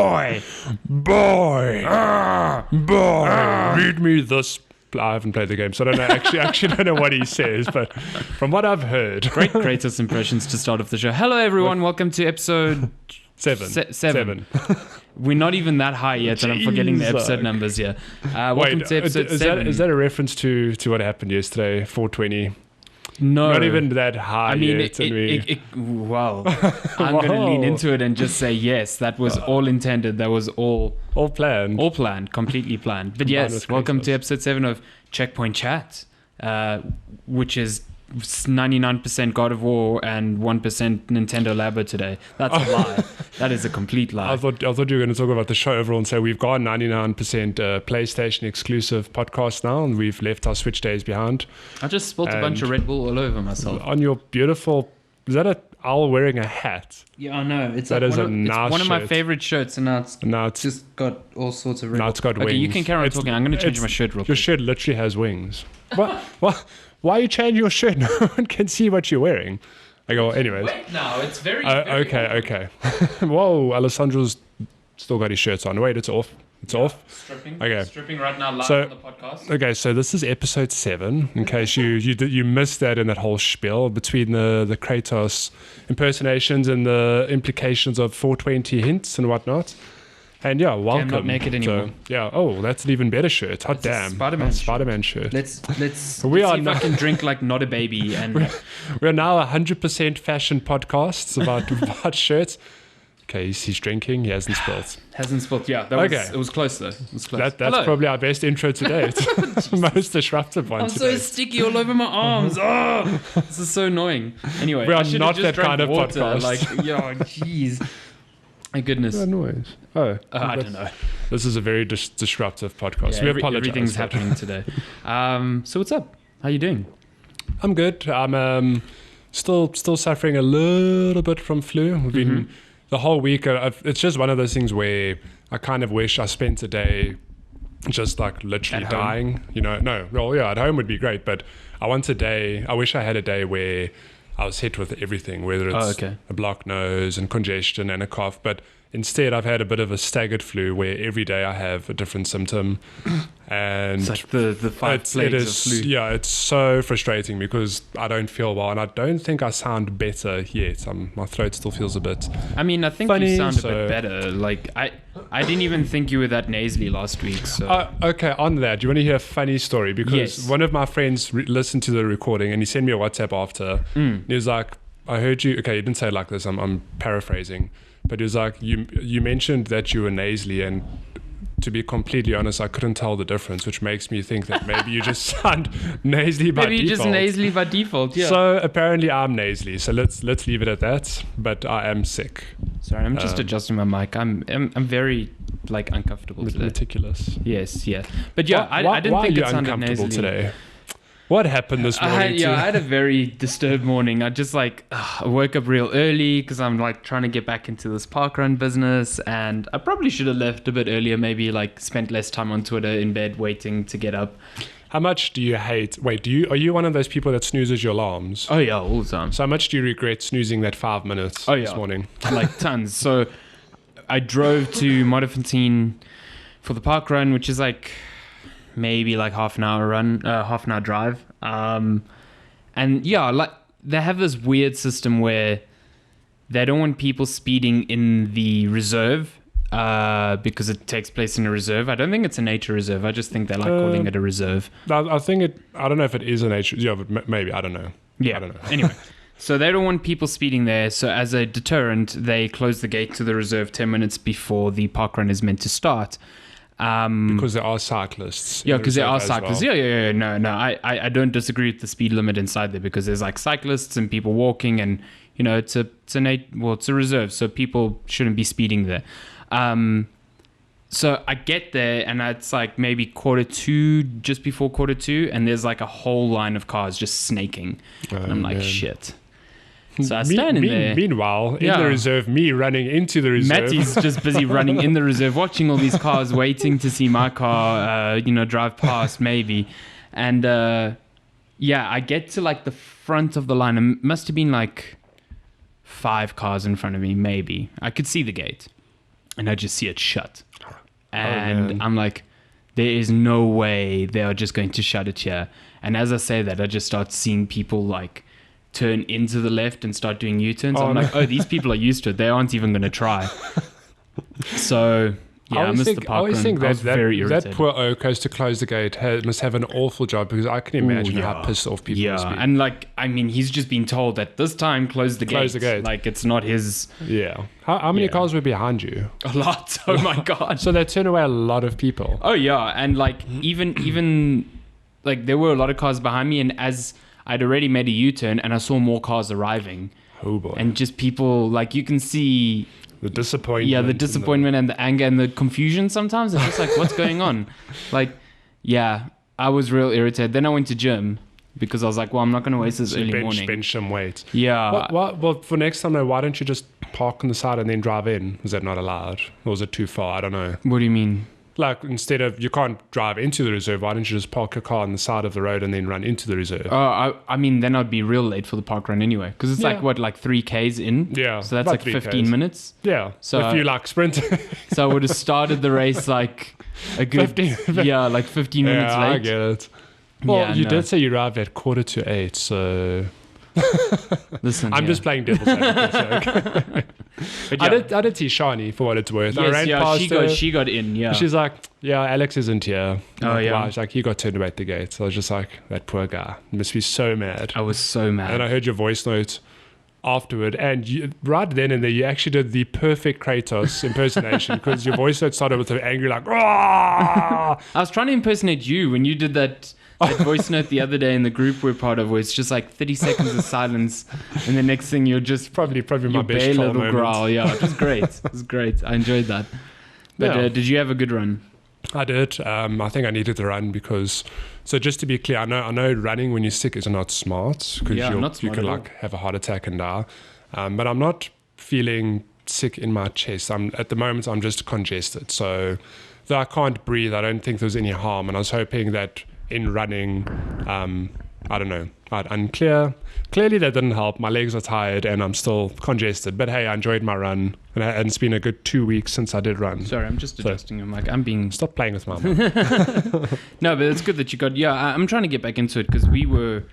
Boy! Read me this. I haven't played the game, so I don't know. Actually don't know what he says, but from what I've heard. Great Kratos impressions to start off the show. Hello, everyone. Welcome to episode... Seven. We're not even that high yet, and I'm forgetting the episode numbers here. Welcome to episode 7. Is that a reference to what happened yesterday, 420? No. Not even that high yet. Well, I'm going to lean into it and just say yes, that was all intended. That was all planned. All planned, completely planned. But yes, welcome to episode 7 of Checkpoint Chat, which is 99% God of War and 1% Nintendo Labo today. That's a lie. That is a complete lie. I thought you were going to talk about the show overall and say we've got 99% PlayStation exclusive podcast now, and we've left our Switch days behind. I just spilled a bunch of Red Bull all over myself. On your beautiful... Is that an owl wearing a hat? Yeah, I know. It's that like is it's one of my favorite shirts, and now it's just got all sorts of Red Bull. Now it's got wings. Okay, you can carry on talking. I'm going to change my shirt real quick. Your shirt literally has wings. What? Why are you changing your shirt? No one can see what you're wearing. I go, anyways. Wait, no, it's very okay. Whoa, Alessandro's still got his shirts on. Wait, it's off. It's off. Stripping. Okay. Stripping right now live on the podcast. Okay, so this is episode 7. In case you missed that in that whole spiel between the Kratos impersonations and the implications of 420 hints and whatnot. And yeah, welcome. I'm not naked anymore. So, that's an even better shirt. Hot damn. Spider-Man shirt. Let's see if I can drink like not a baby. And we're now 100% fashion podcasts about shirts. Okay, he's drinking. He hasn't spilled. Yeah, it was close though. It was close. That's probably our best intro to date. Most disruptive one. I'm so sticky all over my arms. Oh, this is so annoying. Anyway, we are not that kind of water. podcast. Jeez. My goodness. What noise? I don't know. This is a very disruptive podcast. Yeah, everything's happening today. So what's up? How you doing? I'm good. I'm still suffering a little bit from flu. We've been the whole week. It's just one of those things where I kind of wish I spent a day just like literally dying. At home would be great, but I wish I had a day where I was hit with everything, whether it's a blocked nose and congestion and a cough. But instead, I've had a bit of a staggered flu where every day I have a different symptom. And it's like the 5 plagues of flu. Yeah, it's so frustrating because I don't feel well. And I don't think I sound better yet. My throat still feels a bit I think funny, you sound a bit better. Like, I didn't even think you were that nasally last week. So. Okay, on that, do you want to hear a funny story? Because one of my friends listened to the recording and he sent me a WhatsApp after. He was like, I heard you. Okay, he didn't say it like this. I'm paraphrasing. But he was like, you mentioned that you were nasally, and to be completely honest, I couldn't tell the difference, which makes me think that maybe you just sound nasally by default. Maybe you're just nasally by default, yeah. So apparently I'm nasally, so let's leave it at that. But I am sick. Sorry, I'm just adjusting my mic. I'm very uncomfortable today. Meticulous. Yes, yeah. But yeah, I didn't think it sounded nasally today. What happened this morning? I had a very disturbed morning. I just I woke up real early because I'm trying to get back into this parkrun business, and I probably should have left a bit earlier. Maybe spent less time on Twitter in bed waiting to get up. How much do you hate? Wait, are you one of those people that snoozes your alarms? Oh yeah, all the time. So how much do you regret snoozing that 5 minutes this morning? Tons. So I drove to Modderfontein for the parkrun, which is maybe half an hour drive. And yeah, they have this weird system where they don't want people speeding in the reserve because it takes place in a reserve. I don't think it's a nature reserve. I just think they like calling it a reserve. I think I don't know if it is a nature. Yeah, but maybe. I don't know. Yeah. I don't know. Anyway. So they don't want people speeding there. So as a deterrent, they close the gate to the reserve 10 minutes before the parkrun is meant to start. Because there are cyclists. Yeah, because there are cyclists. Well. Yeah. No. I don't disagree with the speed limit inside there because there's cyclists and people walking, and it's a reserve, so people shouldn't be speeding there. So I get there and it's maybe 1:45, just before 1:45, and there's a whole line of cars just snaking, and I'm like, shit. So I stand in there. Meanwhile, in the reserve, me running into the reserve. Matty's just busy running in the reserve, watching all these cars, waiting to see my car, drive past maybe. And I get to the front of the line. It must have been 5 cars in front of me, maybe. I could see the gate. and I just see it shut. And man. I'm like, there is no way they are just going to shut it here. And as I say that, I just start seeing people like turn into the left and start doing U-turns. I'm like, oh, these people are used to it. They aren't even going to try. So yeah, I missed the park. I always think I was very that irritated. poor oak has to close the gate must have an awful job, because I can imagine how pissed off people must be. And like, I mean, he's just been told that this time close the gate. Like, it's not his. Yeah. How many cars were behind you? A lot. Oh my god. So they turn away a lot of people. Oh yeah, and like even like there were a lot of cars behind me, and as I'd already made a U-turn and I saw more cars arriving. Oh boy. And just people, like, you can see The disappointment. yeah, the disappointment and the anger and the confusion sometimes. It's just like, what's going on? Like, yeah, I was real irritated. Then I went to gym because I was like, well, I'm not going to waste this early morning. Bench some weight. Yeah. Well, for next time, though, why don't you just park on the side and then drive in? Is that not allowed? Or is it too far? I don't know. What do you mean? Like, instead of, you can't drive into the reserve, why don't you just park your car on the side of the road and then run into the reserve? I mean, then I'd be real late for the park run anyway. Because it's like, what, like 3Ks in? Yeah. So that's about like 15 3Ks. minutes. Yeah. So if you like sprinting. So I would have started the race like a good 15 yeah, like 15 minutes yeah, late. I get it. Well, Yeah, you no. did say you arrived at 7:45, so Listen, I'm yeah. just playing devil's advocate. So. But yeah. I did see Shani for what it's worth. I Yes, ran yeah, past her. she got in, yeah. She's like, yeah, Alex isn't here. I'm Oh, like, yeah. Why? She's like, he got turned away at the gate. So I was just like, that poor guy. He must be so mad. I was so mad. And I heard your voice note afterward, and you, right then and there, you actually did the perfect Kratos impersonation, because your voice note started with an angry like, "Ah!" I was trying to impersonate you when you did that voice note the other day in the group we're part of, where it's just like 30 seconds of silence, and the next thing you're just probably my your best bare troll little moment. growl. Yeah, it was great. It was great. I enjoyed that. But Yeah. did you have a good run? I did. I think I needed to run because. So just to be clear, I know running when you're sick is not smart, because Yeah, not you smart can at all. like have a heart attack and die. But I'm not feeling sick in my chest. At the moment I'm just congested. So though I can't breathe, I don't think there's any harm. And I was hoping that in running, I don't know, unclear. Clearly that didn't help. My legs are tired and I'm still congested. But hey, I enjoyed my run, and it's been a good 2 weeks since I did run. Sorry, I'm just adjusting your mic. I'm being Stop playing with my mouth. no, but it's good that you got. Yeah, I'm trying to get back into it because we were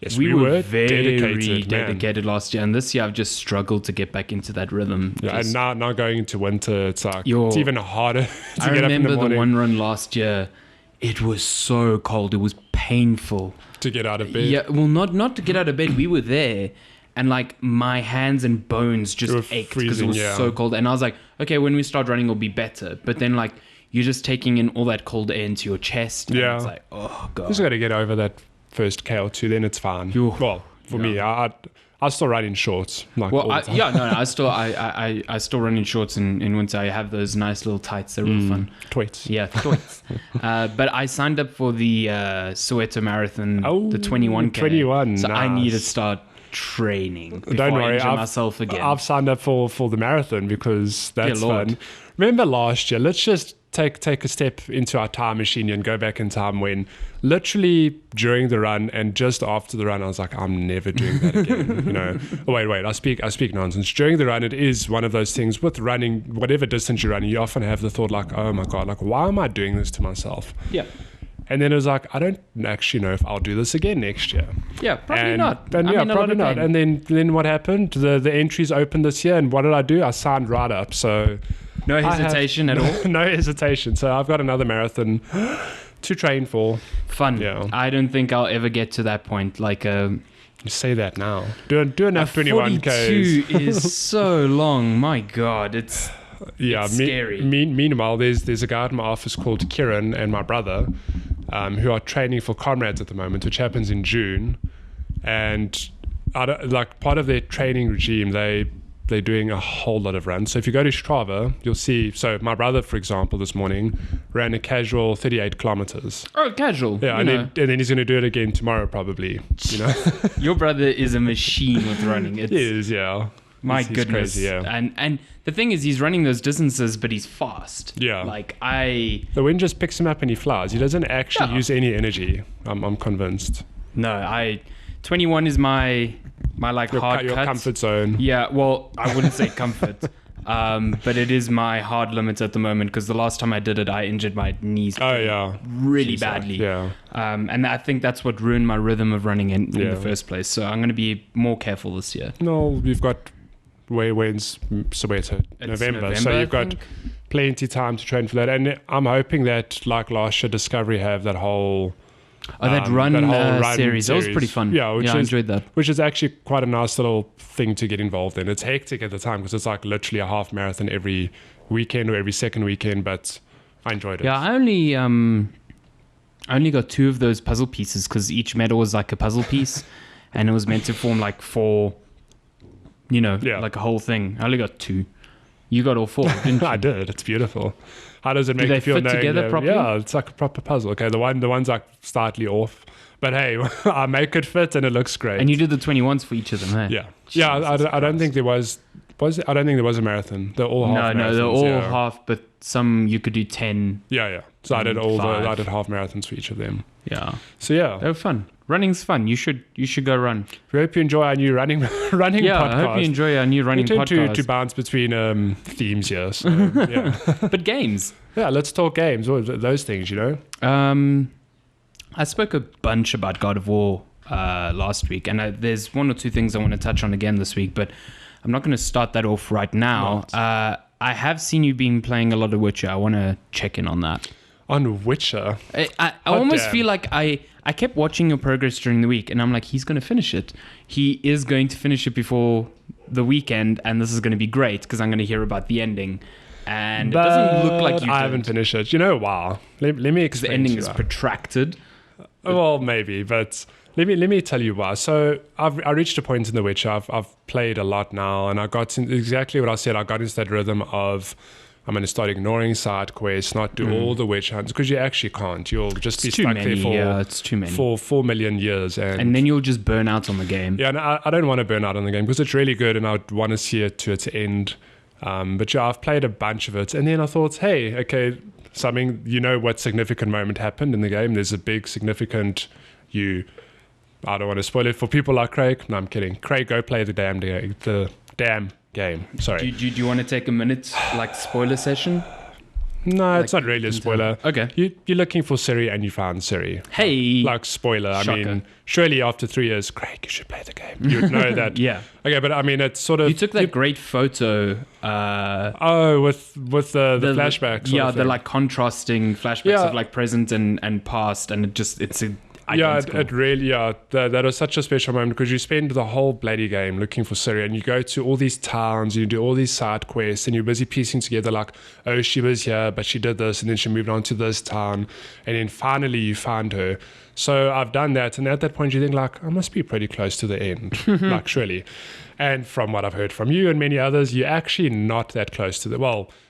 Yes, we were very dedicated, man. dedicated last year, and this year I've just struggled to get back into that rhythm. Yeah, and Just- now going into winter, it's like Yo, it's even harder to I get up in remember the the morning one run last year. It was so cold. It was painful. to get out of bed. Yeah, well, not to get out of bed. We were there, and like my hands and bones just They were ached because it freezing, was yeah. so cold. And I was like, okay, when we start running, it'll be better. But then like you're just taking in all that cold air into your chest. And Yeah. it's like, oh god. Just got to get over that first K or two, then it's fine. Yo. Well, for me, I still run in shorts. Like all Well, the time. yeah, no, I still run in shorts in winter. I have those nice little tights. They're real fun. Tweets. Yeah, tights. But I signed up for the Soweto Marathon, Oh, the 21K. 21, So I nice. need to start training before Don't I worry, injure myself again. I've signed up for the marathon because that's Lord. fun. Remember last year? Let's just take a step into our time machine and go back in time when literally during the run and just after the run, I was like, I'm never doing that again. You know, oh, wait, I speak nonsense. During the run, it is one of those things with running, whatever distance you're running, you often have the thought like, oh my God, like, why am I doing this to myself? yeah. And then it was like, I don't actually know if I'll do this again next year. Yeah, probably And- not. And I'm yeah, in a lot probably of not. pain. And then what happened? The entries opened this year, and what did I do? I signed right up. So No I have hesitation at all. no hesitation. So I've got another marathon to train for. Fun. Yeah. I don't think I'll ever get to that point. Like You say that now. Do enough 21Ks. 42 is so long. My God, it's Yeah, It's scary. Meanwhile, there's a guy at my office called Kieran and my brother, who are training for Comrades at the moment, which happens in June, and like part of their training regime, they're doing a whole lot of runs. So if you go to Strava, you'll see. So my brother, for example, this morning ran a casual 38 kilometers. oh casual. Yeah, you and know. then he's going to do it again tomorrow, probably. You know, Your brother is a machine with running. It's, he is. Yeah. My He's goodness. crazy, yeah. And the thing is, he's running those distances, but he's fast. Yeah. Like The wind just picks him up and he flies. He doesn't actually use any energy. I'm convinced. 21 is my like hard Your cut. comfort zone. Yeah, well, I wouldn't say comfort. But it is my hard limit at the moment because the last time I did it, I injured my knees really badly. Yeah. And I think that's what ruined my rhythm of running in the first place. So I'm going to be more careful this year. No, you've got when's Soweto? November. So you've got plenty time to train for that. And I'm hoping that, like last year, Discovery have that whole... that run series. That was pretty fun. Yeah, I enjoyed that. Which is actually quite a nice little thing to get involved in. It's hectic at the time because it's like literally a half marathon every weekend or every second weekend, but I enjoyed it. Yeah, I only got 2 of those puzzle pieces because each medal was like a puzzle piece and it was meant to form like 4, like a whole thing. I only got 2. You got all 4, didn't you? I did. It's beautiful. How does it make you feel? Fit together properly? Yeah, it's like a proper puzzle. Okay, the one's like slightly off, but hey, I make it fit and it looks great. And you did the 21s for each of them, eh? Yeah, yeah. I don't think there was. I don't think there was a marathon. They're all half. No, they're all half, but some you could do 10. Yeah. So I did I did half marathons for each of them. Yeah. So yeah, they were fun. Running's fun. You should go run. We hope you enjoy our new running podcast. Yeah, I hope you enjoy our new running podcast. We tend to bounce between themes here. So, yeah. But games. Yeah, let's talk games. Or those things, I spoke a bunch about God of War last week, and there's 1 or 2 things I want to touch on again this week, but I'm not going to start that off right now. I have seen you been playing a lot of Witcher. I want to check in on that. On Witcher? I almost feel like I kept watching your progress during the week, and I'm like, he's going to finish it. He is going to finish it before the weekend, and this is going to be great because I'm going to hear about the ending. And it doesn't look like you I haven't finished it. Wow. Let me explain. The ending is protracted. Well, maybe, but let me tell you why. So I reached a point in The Witcher. I've played a lot now, and I got exactly what I said. I got into that rhythm of I'm going to start ignoring side quests, not do all the witch hunts, because you actually can't. You'll just be stuck there for 4 million years. And then you'll just burn out on the game. Yeah, and I don't want to burn out on the game because it's really good and I'd want to see it to its end. But yeah, I've played a bunch of it. And then I thought, hey, okay, something, what significant moment happened in the game. There's a big significant, I don't want to spoil it for people like Craig. No, I'm kidding. Craig, go play the damn game. Sorry. Do you want to take a minute, like spoiler session? No, it's not really a spoiler. Okay. You're looking for Siri and you found Siri. Hey. Like spoiler. Shocker. I mean, surely after 3 years, Craig, you should play the game. You'd know that. Yeah. Okay, but I mean, it's sort of... You took that great photo. With the flashbacks. Yeah, the like contrasting flashbacks of like present and past, and it's identical. It really, that was such a special moment because you spend the whole bloody game looking for Siri and you go to all these towns, you do all these side quests and you're busy piecing together like, oh, she was here, but she did this and then she moved on to this town and then finally you found her. So I've done that, and at that point you think like, I must be pretty close to the end, like surely. And from what I've heard from you and many others, you're actually not that close to the,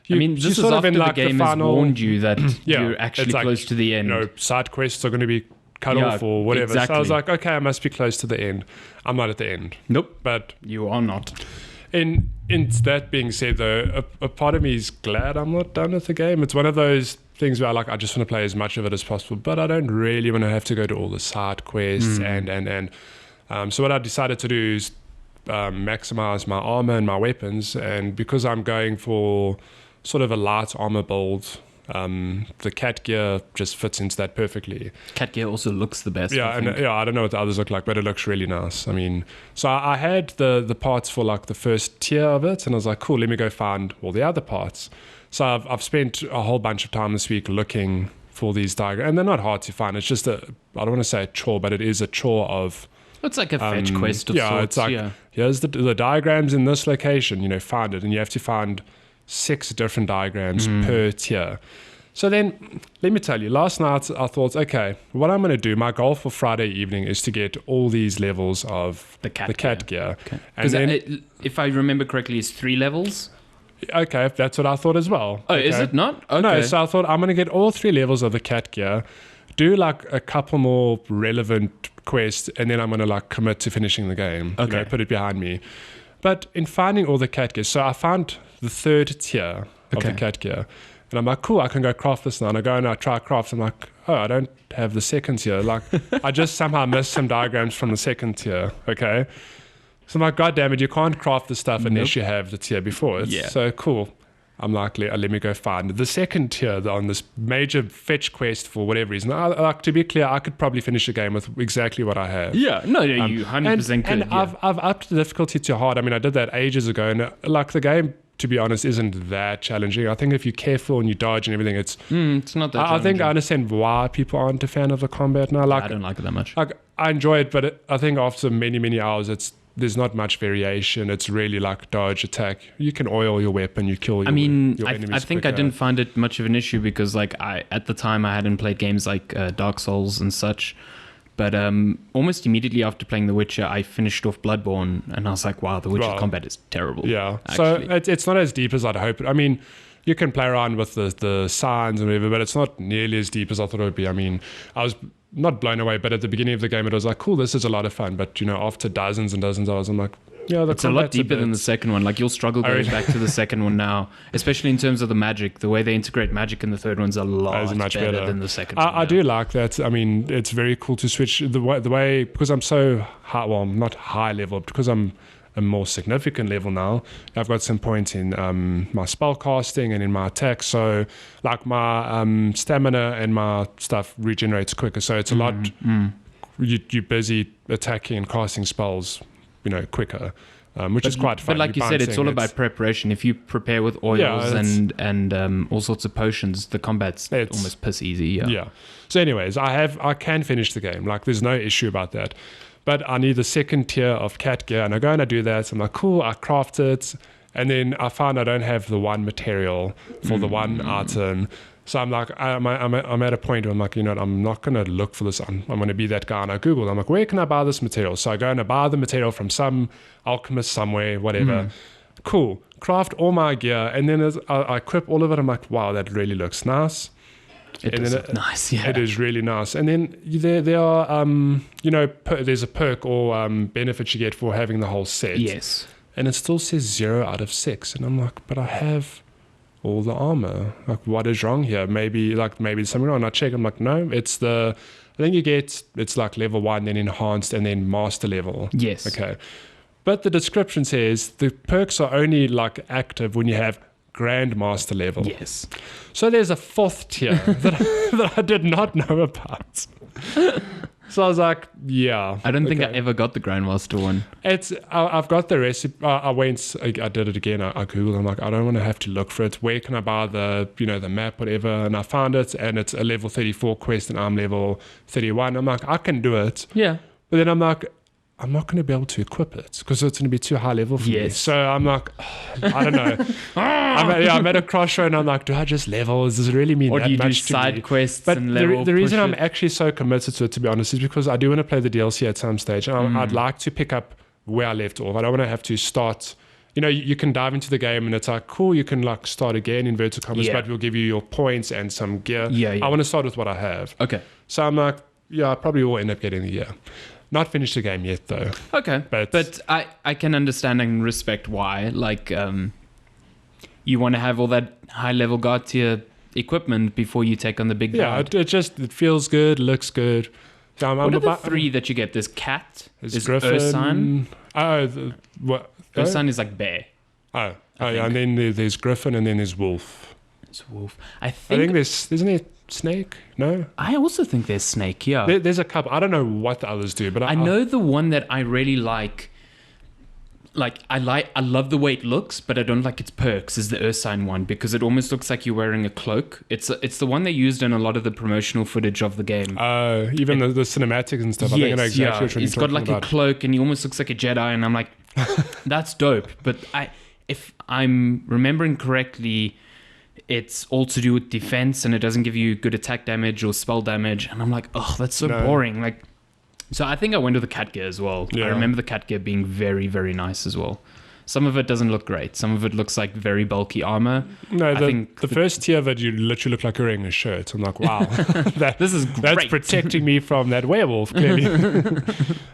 this is after the game has warned you that you're actually close to the end. Side quests are going to be cut off or whatever. Exactly. So I was like, okay, I must be close to the end. I'm not at the end. Nope. But you are not. In that being said, though, a part of me is glad I'm not done with the game. It's one of those things where I just want to play as much of it as possible, but I don't really want to have to go to all the side quests and so what I decided to do is maximize my armor and my weapons, and because I'm going for sort of a light armor build, the cat gear just fits into that perfectly. Cat gear also looks the best. I don't know what the others look like, but it looks really nice. I mean, so I had the parts for like the first tier of it, and I was like, cool, let me go find all the other parts. So I've spent a whole bunch of time this week looking for these diagrams, and they're not hard to find. It's just I don't want to say a chore, but it is a chore of... It's like a fetch quest of sorts. It's like, here's the diagrams in this location, find it, and you have to find 6 different diagrams per tier. So then, let me tell you, last night I thought, okay, what I'm going to do, my goal for Friday evening is to get all these levels of the cat gear. Because if I remember correctly, it's 3 levels. Okay, that's what I thought as well. Oh, okay. Is it not? Okay. No, so I thought I'm going to get all 3 levels of the cat gear, do like a couple more relevant quests, and then I'm going to like commit to finishing the game. Okay. Put it behind me. But in finding all the cat gear, so I found the 3rd tier of the cat gear. And I'm like, cool, I can go craft this now. And I go and I try craft. I'm like, oh, I don't have the 2nd tier. Like, I just somehow missed some diagrams from the 2nd tier. Okay. So I'm like, God damn it, you can't craft the stuff unless you have the tier before. It's so cool. I'm like, let me go find the second tier on this major fetch quest for whatever reason. Like, to be clear, I could probably finish a game with exactly what I have. Yeah, no, you 100% could. And I've upped the difficulty to hard. I mean, I did that ages ago, and like the game, to be honest, isn't that challenging. I think if you're careful and you dodge and everything, it's not that challenging. I think I understand why people aren't a fan of the combat now. Like, I don't like it that much. Like, I enjoy it, but I think after many hours, there's not much variation. It's really like dodge, attack. You can oil your weapon, you kill your enemies I think quicker. I didn't find it much of an issue because like at the time I hadn't played games like Dark Souls and such. But almost immediately after playing The Witcher, I finished off Bloodborne and I was like, wow, The Witcher combat is terrible. Yeah. Actually. So it's not as deep as I'd hope. I mean, you can play around with the signs and whatever, but it's not nearly as deep as I thought it would be. I mean, I was not blown away, but at the beginning of the game, it was like, cool, this is a lot of fun. But, after dozens and dozens of hours, I'm like, yeah, it's a lot deeper than the second one. Like, you'll struggle going back to the second one now, especially in terms of the magic. The way they integrate magic in the third one's a lot much better than the second one. I do like that. I mean, it's very cool to switch the way because I'm so high, well, not high level, because I'm a more significant level now. I've got some points in my spell casting and in my attack, so like my stamina and my stuff regenerates quicker, so it's a lot you're busy attacking and casting spells quicker, which is quite fun. But like you said, it's all about preparation. If you prepare with oils and all sorts of potions, the combat's almost piss easy. Yeah. So anyways, I can finish the game. Like, there's no issue about that. But I need the second tier of cat gear, and I go and I do that. So I'm like, cool, I craft it. And then I found I don't have the one material for the one item. So I'm like, I'm at a point where I'm like, I'm not going to look for this. I'm going to be that guy. And I Googled, I'm like, where can I buy this material? So I go and I buy the material from some alchemist somewhere, whatever. Cool. Craft all my gear. And then I equip all of it. I'm like, wow, that really looks nice. It is nice, yeah. It is really nice. And then there are, there's a perk or benefit you get for having the whole set. Yes. And it still says 0 out of 6. And I'm like, but I have all the armor. Like, what is wrong here? Maybe there's something wrong. And I check, I'm like, no, it's I think it's like level 1, then enhanced, and then master level. Yes. Okay. But the description says the perks are only like active when you have Grandmaster level. Yes. So there's a 4th tier that I did not know about. So I was like, yeah. I don't think I ever got the Grandmaster one. I've got the recipe. I did it again. I Googled. I'm like, I don't want to have to look for it. Where can I buy the map, whatever? And I found it, and it's a level 34 quest, and I'm level 31. I'm like, I can do it. Yeah. But then I'm like, I'm not going to be able to equip it because it's going to be too high level for me. So I'm like, I don't know. I'm at a crossroad and I'm like, do I just level? Does it really mean that much to me? Or do you do side quests but and level? The reason I'm actually so committed to it, to be honest, is because I do want to play the DLC at some stage. And I'd like to pick up where I left off. I don't want to have to start. You can dive into the game and it's like, cool, you can like start again, inverted commas, but we'll give you your points and some gear. I want to start with what I have. Okay. So I'm like, yeah, I probably will end up getting the gear. Not finished the game yet, though. Okay, but I can understand and respect why. Like, you want to have all that high-level god tier equipment before you take on the big god. Yeah, it feels good, looks good. So what are the 3 that you get? There's cat, there's Griffin. Ursign. What? Ursign is like bear. Yeah, and then there's Griffin, and then there's Wolf. It's Wolf. I think there's, isn't there Snake? No? I also think there's Snake, yeah. There's a couple. I don't know what the others do, but I know the one that I really like. Like, I love the way it looks, but I don't like its perks, is the Ursign one, because it almost looks like you're wearing a cloak. It's the one they used in a lot of the promotional footage of the game. Even the cinematics and stuff. Yes, I think I know exactly what you're He's got like about. A cloak, and he almost looks like a Jedi, and I'm like, that's dope. But if I'm remembering correctly, it's all to do with defense, and it doesn't give you good attack damage or spell damage. And I'm like, oh, that's so boring. Like, so I think I went with the cat gear as well. Yeah. I remember the cat gear being very, very nice as well. Some of it doesn't look great. Some of it looks like very bulky armor. No, the first tier of it, you literally look like you're wearing a shirt. I'm like, wow, this is great. That's protecting me from that werewolf, clearly.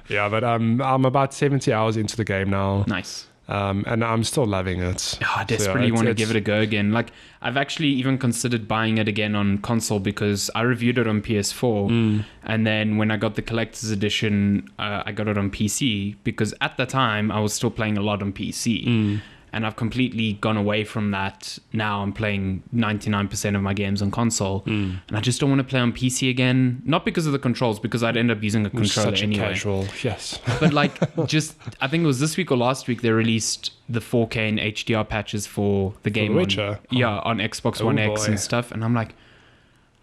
Yeah, but I'm about 70 hours into the game now. Nice. And I'm still loving it. Oh, I desperately want to give it a go again. Like, I've actually even considered buying it again on console because I reviewed it on PS4, and then when I got the collector's edition, I got it on PC because at the time I was still playing a lot on PC. And I've completely gone away from that. Now I'm playing 99% of my games on console. And I just don't want to play on PC again. Not because of the controls, because I'd end up using a controller Such anyway. Casual, yes. But like, just, I think it was this week or last week, they released the 4K and HDR patches for the game. The Witcher? On Xbox One X and stuff. And I'm like,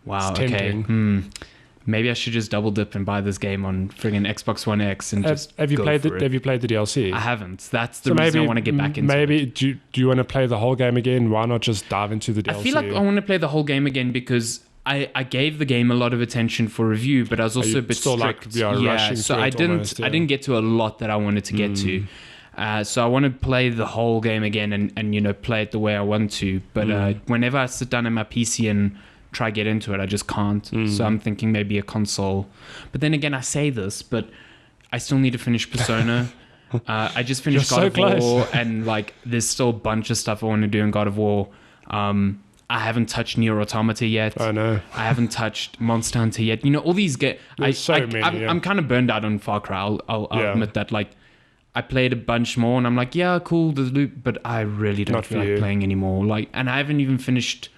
wow, It's okay. tempting. Maybe I should just double dip and buy this game on friggin' Xbox One X and just have you go played for it. Have you played the DLC? I haven't. That's the reason I want to get back into maybe, it. do you want to play the whole game again? Why not just dive into the DLC? I feel like I want to play the whole game again because I gave the game a lot of attention for review, but I was also a bit still strict. rushing so through I it didn't almost, I didn't get to a lot that I wanted to get to. So I want to play the whole game again and play it the way I want to. But whenever I sit down at my PC and try get into it, I just can't. So I'm thinking maybe a console. But then again, I say this, but I still need to finish Persona. I just finished God of War, and like there's still a bunch of stuff I want to do in God of War. I haven't touched Nier Automata yet. I know. I haven't touched Monster Hunter yet. All these games. I'm kind of burned out on Far Cry. I'll admit that. Like, I played a bunch more, and I'm like, yeah, cool, the loop, but I really don't feel like playing anymore. Like, and I haven't even finished.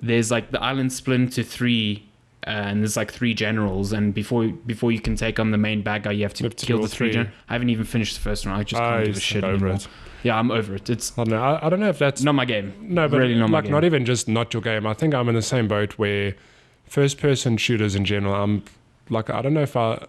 There's like the island split into 3, and there's like 3 generals, and before you can take on the main bad guy, you have to kill the 3 generals. I haven't even finished the first one. I just can't give a shit anymore. Yeah, I'm over it. It's I don't know if that's not my game. No, but really not my game. Not even just not your game. I think I'm in the same boat where first person shooters in general, I'm like, I don't know if I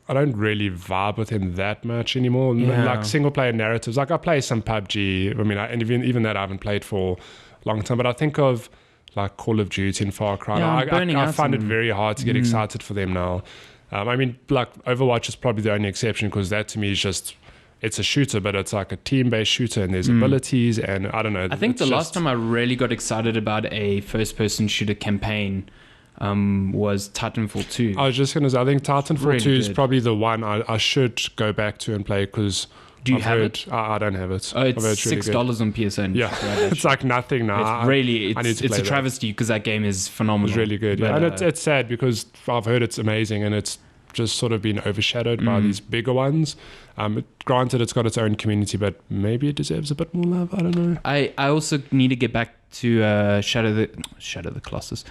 don't really vibe with him that much anymore. Like single player narratives, like I play some PUBG. I mean, and even that I haven't played for a long time, but I think of like Call of Duty and Far Cry. I find it very hard to get excited for them now. I mean, like Overwatch is probably the only exception because that to me is just, it's a shooter, but it's like a team-based shooter and there's abilities and I don't know. I think the last time I really got excited about a first-person shooter campaign was Titanfall 2. I was just going to say, I think Titanfall really 2 is good. probably the one I should go back to and play because Do you have it? I don't have it. Oh, it's $6 $6 on PSN. Yeah, it's like nothing now. It's a travesty because that game is phenomenal. It's really good. Yeah. And it's sad because I've heard it's amazing and it's just sort of been overshadowed by these bigger ones. Granted, it's got its own community, but maybe it deserves a bit more love. I don't know. I also need to get back to Shadow the Colossus.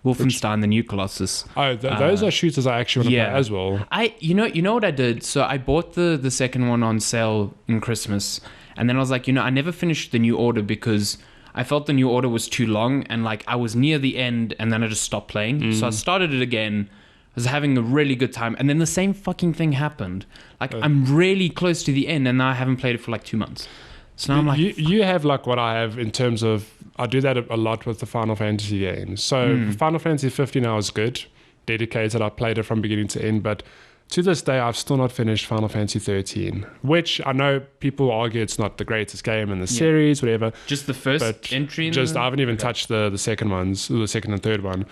Wolfenstein, the new Colossus. Oh, those are shooters I actually want to play as well. You know what I did? So I bought the second one on sale in Christmas, and then I was like, I never finished the New Order because I felt the New Order was too long, and like I was near the end, and then I just stopped playing. So I started it again. I was having a really good time, and then the same fucking thing happened. Like I'm really close to the end, and now I haven't played it for like 2 months. So now I'm like, you have like what I have in terms of, I do that a lot with the Final Fantasy games. So Final Fantasy 15 now is good, dedicated. I played it from beginning to end, but to this day I've still not finished Final Fantasy 13, which I know people argue it's not the greatest game in the series, whatever. Just the first entry. I haven't even touched the second ones, the second and third one.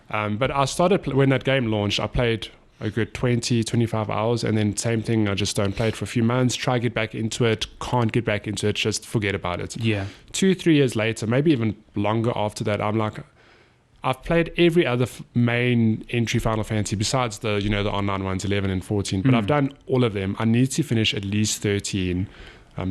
But I started when that game launched. I played a good 20-25 hours, and then same thing, I just don't play it for a few months, try get back into it, can't get back into it, just forget about it. 2-3 years later, maybe even longer after that, I'm like, I've played every other main entry Final Fantasy besides the the online ones, 11 and 14, but I've done all of them. I need to finish at least 13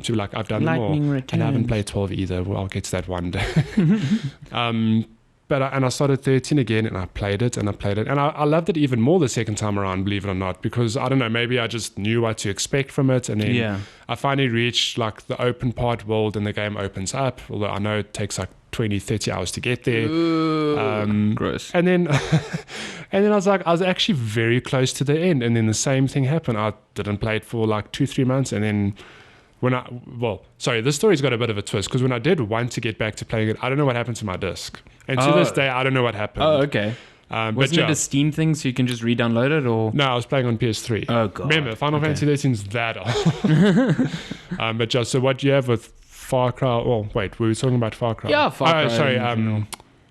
to like I've done Lightning them all. Returns. And I haven't played 12 either. Well, I'll get to that one day. But I started 13 again, and I played it, and I loved it even more the second time around, believe it or not, because I don't know, maybe I just knew what to expect from it, and then I finally reached like the open part world, and the game opens up, although I know it takes like 20-30 hours to get there. Gross. And then I was like, I was actually very close to the end, and then the same thing happened. I didn't play it for like 2-3 months, and then this story's got a bit of a twist, because when I did want to get back to playing it, I don't know what happened to my disc. And to this day, I don't know what happened. Oh, okay. Wasn't it a Steam thing, so you can just re-download it, or? No, I was playing on PS3. Oh, God. Remember, Final Fantasy 13's that old. But just, so what do you have with Far Cry? Oh, wait, we were talking about Far Cry. Yeah, Far Cry. Oh, sorry,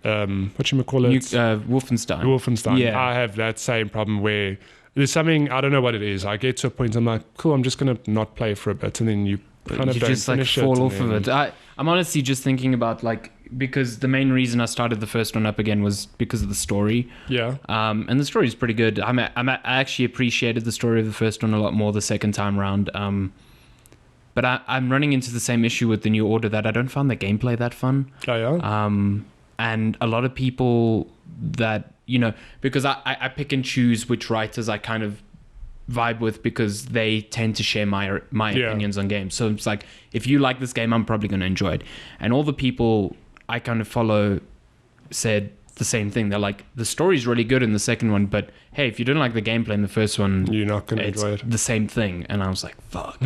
whatchamacallit? Wolfenstein. Wolfenstein. Yeah. I have that same problem where there's something, I don't know what it is. I get to a point, I'm like, cool, I'm just going to not play for a bit. And then you kind of you don't just like finish fall it. off of it. I'm honestly just thinking about like, because the main reason I started the first one up again was because of the story. Yeah. And the story is pretty good. I actually appreciated the story of the first one a lot more the second time round. But I'm running into the same issue with the New Order, that I don't find the gameplay that fun. Oh, yeah? And a lot of people that, you know, because I pick and choose which writers I kind of vibe with, because they tend to share my opinions on games. So it's like, if you like this game, I'm probably going to enjoy it. And all the people I kind of follow said the same thing. They're like, the story's really good in the second one, but hey, if you didn't like the gameplay in the first one, you're not going to enjoy it. The same thing. And I was like, fuck.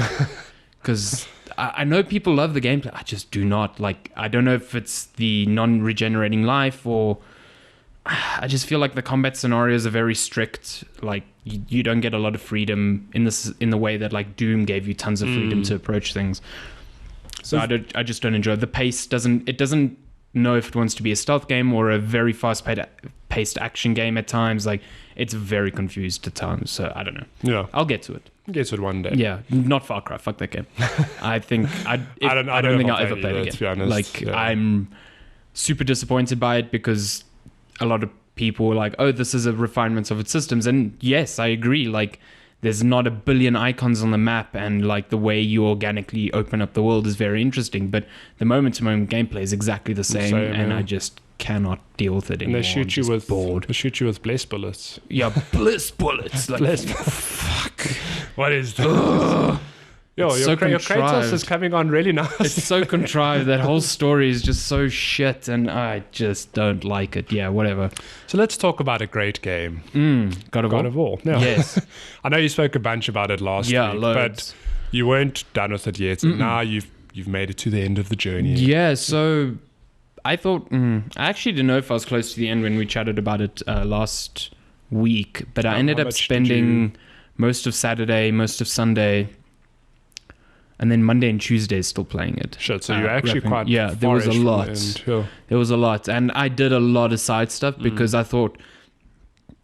Because I know people love the gameplay. I just do not. Like, I don't know if it's the non-regenerating life, or I just feel like the combat scenarios are very strict. Like, you don't get a lot of freedom in the way that like Doom gave you tons of freedom to approach things. So I just don't enjoy it. The pace doesn't know if it wants to be a stealth game or a very fast-paced action game at times. Like, it's very confused at times. So I don't know. Yeah, I'll get to it. Get to it one day. Yeah, not Far Cry. Fuck that game. I think I don't think I'll ever play it again. To be honest. Like, yeah. I'm super disappointed by it, because a lot of people were like, oh, this is a refinement of its systems. And yes, I agree. Like, there's not a billion icons on the map, and like the way you organically open up the world is very interesting. But the moment-to-moment gameplay is exactly the same, and I just cannot deal with it anymore. And they shoot you with bored. They shoot you with bliss bullets. Yeah, bliss bullets. Like, bliss. Fuck. What is this? Yo, your Kratos is coming on really nice. It's so contrived. That whole story is just so shit, and I just don't like it. Yeah, whatever. So let's talk about a great game. God of War. Yeah. Yes. I know you spoke a bunch about it last week, loads. but you weren't done with it yet. And now you've made it to the end of the journey. Yeah, so I thought, I actually didn't know if I was close to the end when we chatted about it last week, but I ended up spending most of Saturday, most of Sunday, and then Monday and Tuesday still playing it. Shit, so you're actually quite there was a lot. There was a lot. And I did a lot of side stuff because I thought,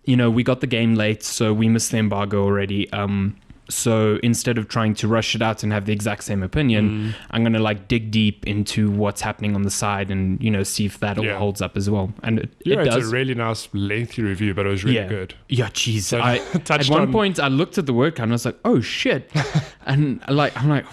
you know, we got the game late, so we missed the embargo already. So instead of trying to rush it out and have the exact same opinion, I'm going to like dig deep into what's happening on the side and, you know, see if that all holds up as well. And it does. It's a really nice lengthy review, but it was really good. Yeah, jeez. So at one point I looked at the word count and I was like, oh shit. And like, I'm like,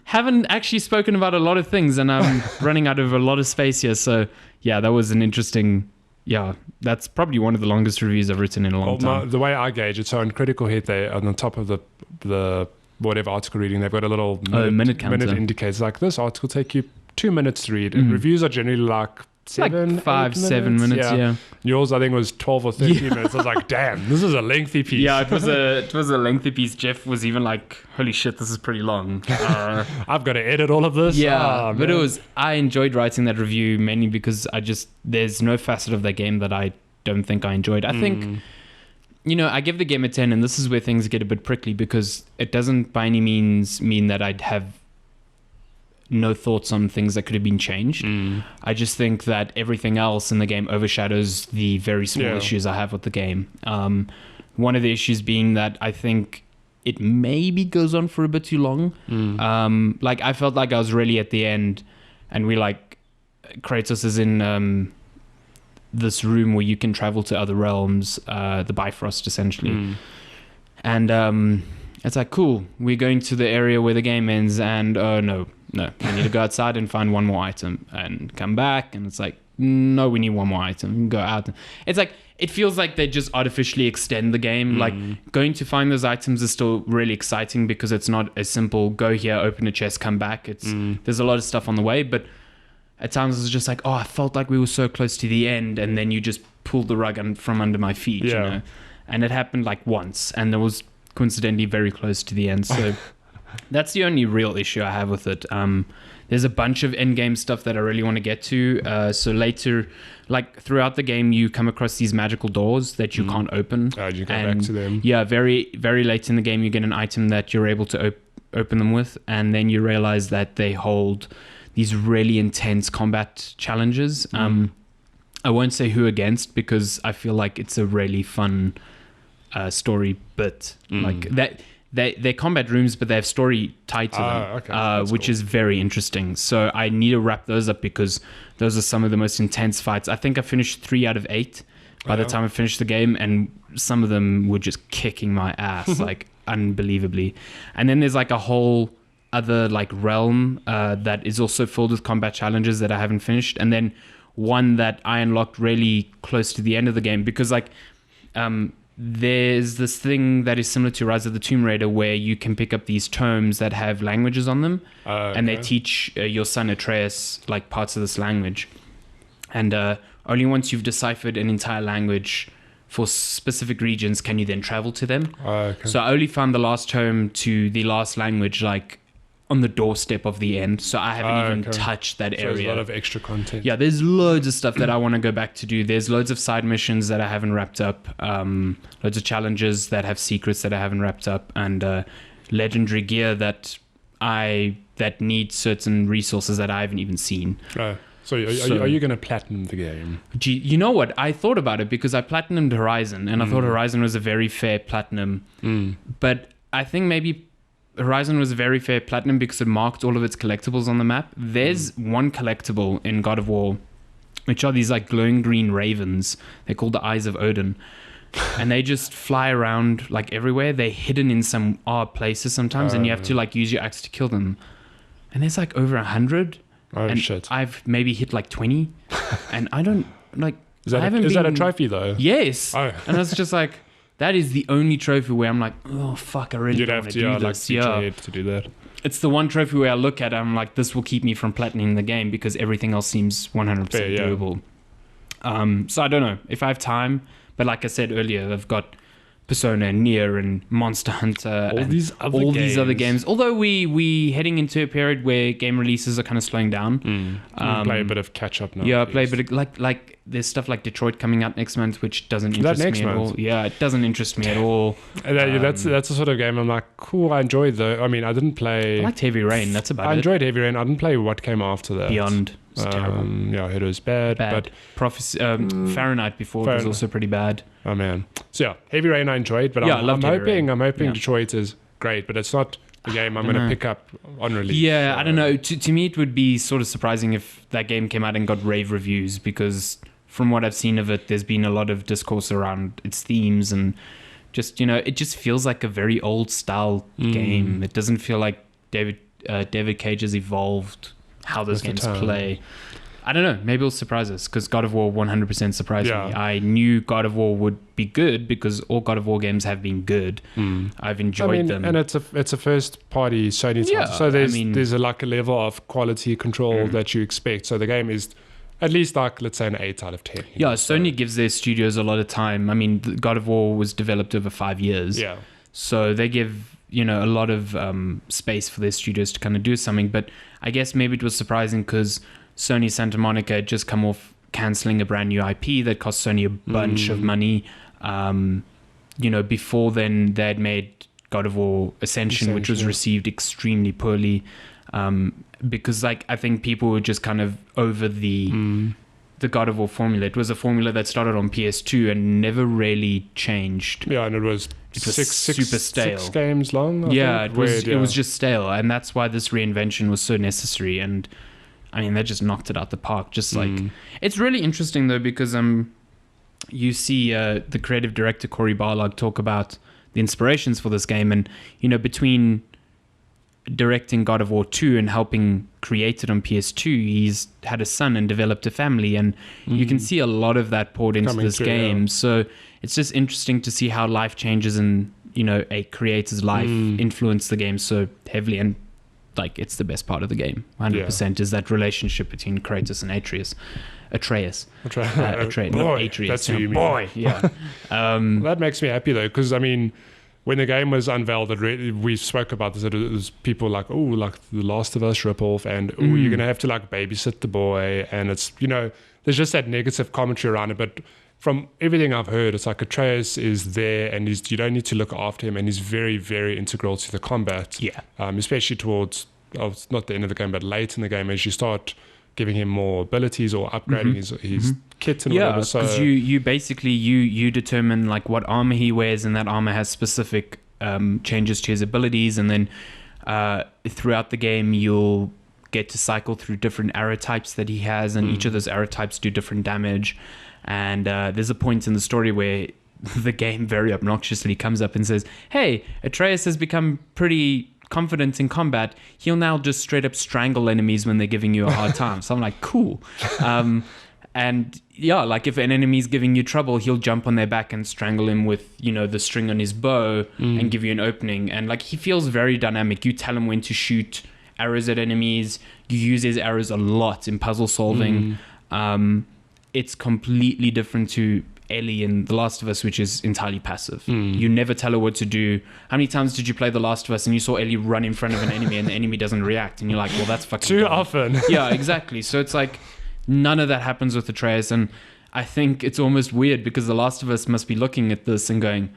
haven't actually spoken about a lot of things and I'm running out of a lot of space here. So yeah, that was an interesting... Yeah, that's probably one of the longest reviews I've written in a long time. The way I gauge it, so on Critical Hit, they on the top of the whatever article reading, they've got a little minute counter. Minute indicator. Like, this article take you 2 minutes to read, and reviews are generally like 7 minutes. Yeah. Yours, I think, was 12 or 13 minutes. I was like, damn, this is a lengthy piece. Yeah, it was a lengthy piece. Jeff was even like, holy shit, this is pretty long. I've got to edit all of this. Yeah, but I enjoyed writing that review mainly because there's no facet of that game that I don't think I enjoyed. I think, you know, I give the game a 10, and this is where things get a bit prickly because it doesn't by any means mean that I'd have no thoughts on things that could have been changed. I just think that everything else in the game overshadows the very small issues I have with the game. One of the issues being that I think it maybe goes on for a bit too long. Like, I felt like I was really at the end, and Kratos is in this room where you can travel to other realms, the Bifrost essentially. And it's like, cool, we're going to the area where the game ends, and no, we need to go outside and find one more item and come back. And it's like, no, we need one more item. Go out. It's like, it feels like they just artificially extend the game. Like, going to find those items is still really exciting because it's not as simple, go here, open a chest, come back. There's a lot of stuff on the way, but at times it's just like, oh, I felt like we were so close to the end, and then you just pulled the rug from under my feet, you know? And it happened like once, and there was coincidentally very close to the end. So that's the only real issue I have with it. There's a bunch of end-game stuff that I really want to get to. So later, like throughout the game, you come across these magical doors that you can't open. You go back to them. Yeah, very, very late in the game, you get an item that you're able to open them with, and then you realize that they hold these really intense combat challenges. I won't say who against, because I feel like it's a really fun story bit. Like that. They're combat rooms, but they have story tied to them, which is very interesting. So I need to wrap those up because those are some of the most intense fights. I think I finished 3 out of 8 by the time I finished the game, and some of them were just kicking my ass, like unbelievably. And then there's like a whole other like realm that is also filled with combat challenges that I haven't finished, and then one that I unlocked really close to the end of the game because like there's this thing that is similar to Rise of the Tomb Raider where you can pick up these tomes that have languages on them, and they teach your son Atreus like parts of this language, and only once you've deciphered an entire language for specific regions can you then travel to them. So I only found the last tome to the last language like on the doorstep of the end, so I haven't even touched that area. There's a lot of extra content. Yeah, there's loads of stuff that I want to go back to do. There's loads of side missions that I haven't wrapped up, loads of challenges that have secrets that I haven't wrapped up, and legendary gear that need certain resources that I haven't even seen. So are you going to platinum the game? Gee, you know what? I thought about it because I platinumed Horizon, and I thought Horizon was a very fair platinum. But I think maybe Horizon was a very fair platinum because it marked all of its collectibles on the map. There's one collectible in God of War, which are these like glowing green ravens. They're called the Eyes of Odin. And they just fly around like everywhere. They're hidden in some odd places sometimes, and you have to like use your axe to kill them. And there's like over 100. And shit. I've maybe hit like 20. And I don't like... Is that a trophy though? Yes. And I was just like... That is the only trophy where I'm like, oh fuck, I really want to do this. To do that. It's the one trophy where I look at it, I'm like, this will keep me from platinum the game because everything else seems 100% doable. So I don't know if I have time, but like I said earlier, I've got Persona and Nier and Monster Hunter all these other games. Although we heading into a period where game releases are kind of slowing down. Play a bit of catch up now. Yeah, play a bit of, like there's stuff like Detroit coming out next month, which doesn't interest me at all. Yeah, it doesn't interest me at all. That's the sort of game I'm like, cool. I enjoyed though. I mean, I didn't play. I liked Heavy Rain. That's about it. I enjoyed Heavy Rain. I didn't play what came after that. Beyond. It's terrible. Yeah, it was bad. But Prophecy, Fahrenheit before was also pretty bad. Oh man. So yeah, Heavy Rain I enjoyed, but I'm hoping Detroit is great, but it's not the game I'm going to pick up on release. Yeah, I don't know. To me, it would be sort of surprising if that game came out and got rave reviews because from what I've seen of it, there's been a lot of discourse around its themes and just, it just feels like a very old style game. It doesn't feel like David Cage has evolved how those games play. I don't know. Maybe it'll surprise us because God of War 100% surprised me. I knew God of War would be good because all God of War games have been good. I've enjoyed them, and it's a first party Sony title, so there's a level of quality control that you expect. So the game is at least like, let's say, an 8 out of 10. Yeah, Sony gives their studios a lot of time. I mean, God of War was developed over 5 years. Yeah, so they give a lot of space for their studios to kind of do something. But I guess maybe it was surprising because Sony Santa Monica had just come off cancelling a brand new IP that cost Sony a bunch of money. Before then, they had made God of War Ascension, which was received extremely poorly because, I think people were just kind of over the God of War formula. It was a formula that started on PS2 and never really changed. Yeah, and it was super stale. 6 games long. It was just stale, and that's why this reinvention was so necessary. And I mean, they just knocked it out the park. Just it's really interesting though because you see the creative director Cory Barlog talk about the inspirations for this game, and between directing God of War 2 and helping create it on PS2, he's had a son and developed a family, and you can see a lot of that poured into this game. So it's just interesting to see how life changes and a creator's life influenced the game so heavily, and it's the best part of the game. 100% is that relationship between Kratos and Atreus. Atreus. Not Atreus. That's who you mean. Boy. Yeah. That makes me happy though, because I mean, when the game was unveiled, we spoke about this. It was people like, oh, like the Last of Us ripoff, and you're gonna have to babysit the boy, and it's there's just that negative commentary around it. But from everything I've heard, it's like Atreus is there, and you don't need to look after him, and he's very, very integral to the combat. Yeah. Especially towards not the end of the game, but late in the game as you start giving him more abilities or upgrading his kit and whatever. So because you basically you determine like what armor he wears, and that armor has specific changes to his abilities, and then throughout the game you'll get to cycle through different arrow types that he has, and each of those arrow types do different damage. And there's a point in the story where the game very obnoxiously comes up and says, hey, Atreus has become pretty confident in combat. He'll now just straight up strangle enemies when they're giving you a hard time. So I'm like, cool. And yeah, like if an enemy's giving you trouble, he'll jump on their back and strangle him with, you know, the string on his bow and give you an opening. And like, he feels very dynamic. You tell him when to shoot arrows at enemies. You use his arrows a lot in puzzle solving. It's completely different to Ellie in The Last of Us, which is entirely passive. You never tell her what to do. How many times did you play The Last of Us and you saw Ellie run in front of an enemy and the enemy doesn't react, and you're like, well, that's fucking too dumb. often. Yeah, exactly. So it's like none of that happens with Atreus, and I think it's almost weird because The Last of Us must be looking at this and going,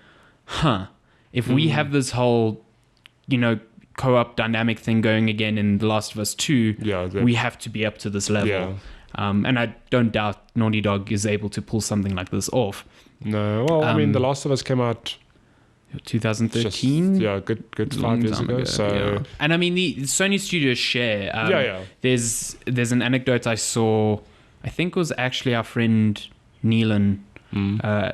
if we have this whole, you know, co-op dynamic thing going again in The Last of Us 2, we have to be up to this level. Yeah. And I don't doubt Naughty Dog is able to pull something like this off. No, well, I mean, The Last of Us came out 2013. Good 5 years ago. So, yeah. And I mean, the Sony studios share. There's an anecdote I saw. I think it was actually our friend Neelan,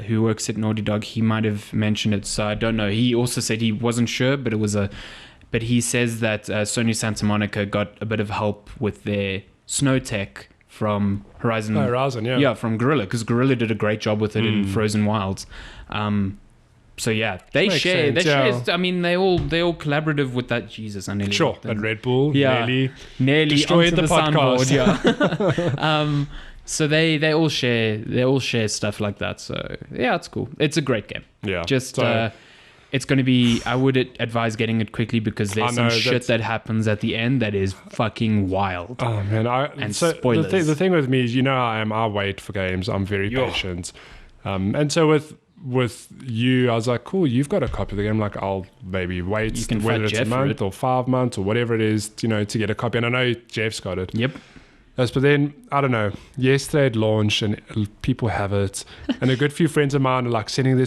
who works at Naughty Dog. He might have mentioned it, so I don't know. He also said he wasn't sure, but But he says that Sony Santa Monica got a bit of help with their snow tech from Horizon. Oh, Horizon, yeah. Yeah, from Guerrilla, because Guerrilla did a great job with it in Frozen Wilds. So yeah, they share. I mean, they all collaborative with that. Jesus, I nearly at Red Bull. Nearly destroyed the podcast. Soundboard, yeah. So they all share stuff like that. So yeah, it's cool. It's a great game. Yeah. It's going to be, I would advise getting it quickly because there's some shit that happens at the end that is fucking wild. Oh, man. Spoilers. The thing with me is, you know, I wait for games. I'm very patient. And so with you, I was like, cool, you've got a copy of the game. Like, I'll maybe wait, whether it's a month or 5 months or whatever it is, you know, to get a copy. And I know Jeff's got it. Yep. But then, I don't know, yesterday it launched and people have it. And a good few friends of mine are like sending their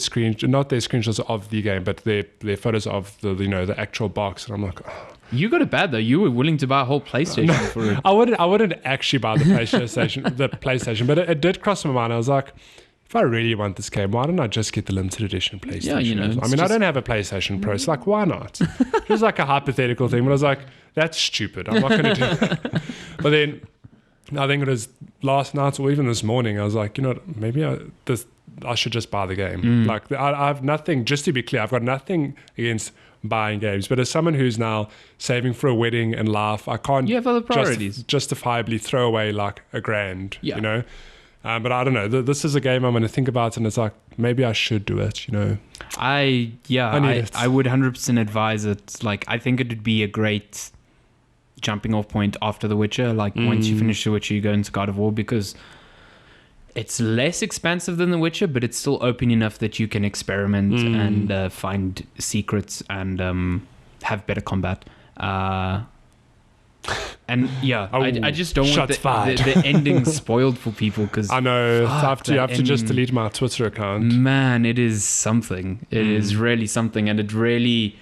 not their screenshots of the game, but their photos of the actual box. And I'm like, oh. You got it bad though. You were willing to buy a whole PlayStation for it. I wouldn't actually buy the PlayStation, but it did cross my mind. I was like, if I really want this game, why don't I just get the limited edition PlayStation? Yeah, you know. I mean, I don't have a PlayStation Pro, so like, why not? It was like a hypothetical thing, but I was like, that's stupid. I'm not going to do it. But then, I think it was last night or even this morning, I was like, you know what, maybe I should just buy the game. Like, I have nothing, just to be clear, I've got nothing against buying games, but as someone who's now saving for a wedding and life, I can't you have other priorities. Justifiably throw away like $1,000, yeah. You know? But I don't know, this is a game I'm going to think about, and it's like, maybe I should do it, you know? I would 100% advise it. Like, I think it would be a great jumping off point after The Witcher. Like, once you finish The Witcher, you go into God of War, because it's less expansive than The Witcher, but it's still open enough that you can experiment and find secrets and have better combat. And yeah, I just don't want the ending spoiled for people, because I know I have to just delete my Twitter account. Man, it is something. It is really something, and it really,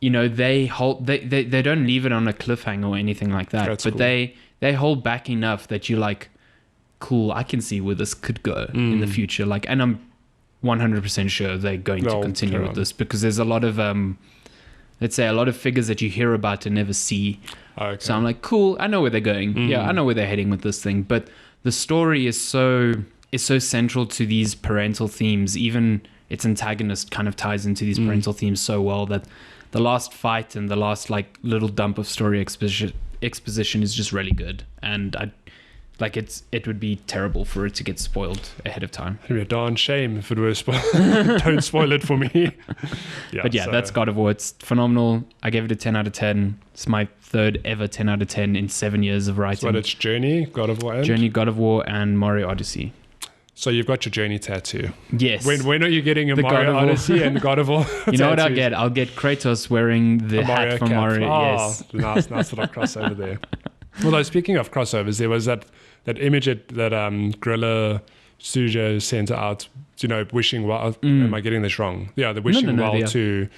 you know, they don't leave it on a cliffhanger or anything like that. That's but cool. they hold back enough that you're like, cool, I can see where this could go in the future. Like, and I'm 100% sure they're going to continue with this, because there's a lot of let's say a lot of figures that you hear about and never see. Okay. So I'm like, cool, I know where they're going. Yeah, I know where they're heading with this thing. But the story is so central to these parental themes. Even its antagonist kind of ties into these parental themes so well that the last fight and the last like little dump of story exposition is just really good. And it would be terrible for it to get spoiled ahead of time. It'd be a darn shame if it were spoiled. Don't spoil it for me. But that's God of War. It's phenomenal. I gave it a 10 out of 10. It's my third ever 10 out of 10 in 7 years of writing. So it's Journey, God of War, God of War, and Mario Odyssey. So you've got your Journey tattoo. Yes. When are you getting a Mario Odyssey and God of War? You know what I'll get? I'll get Kratos wearing the hat from cap. Mario. Oh, yes. Nice little crossover there. Although speaking of crossovers, there was that image that Guerrilla Studio sent out, wishing well. Am I getting this wrong? Yeah, the wishing well to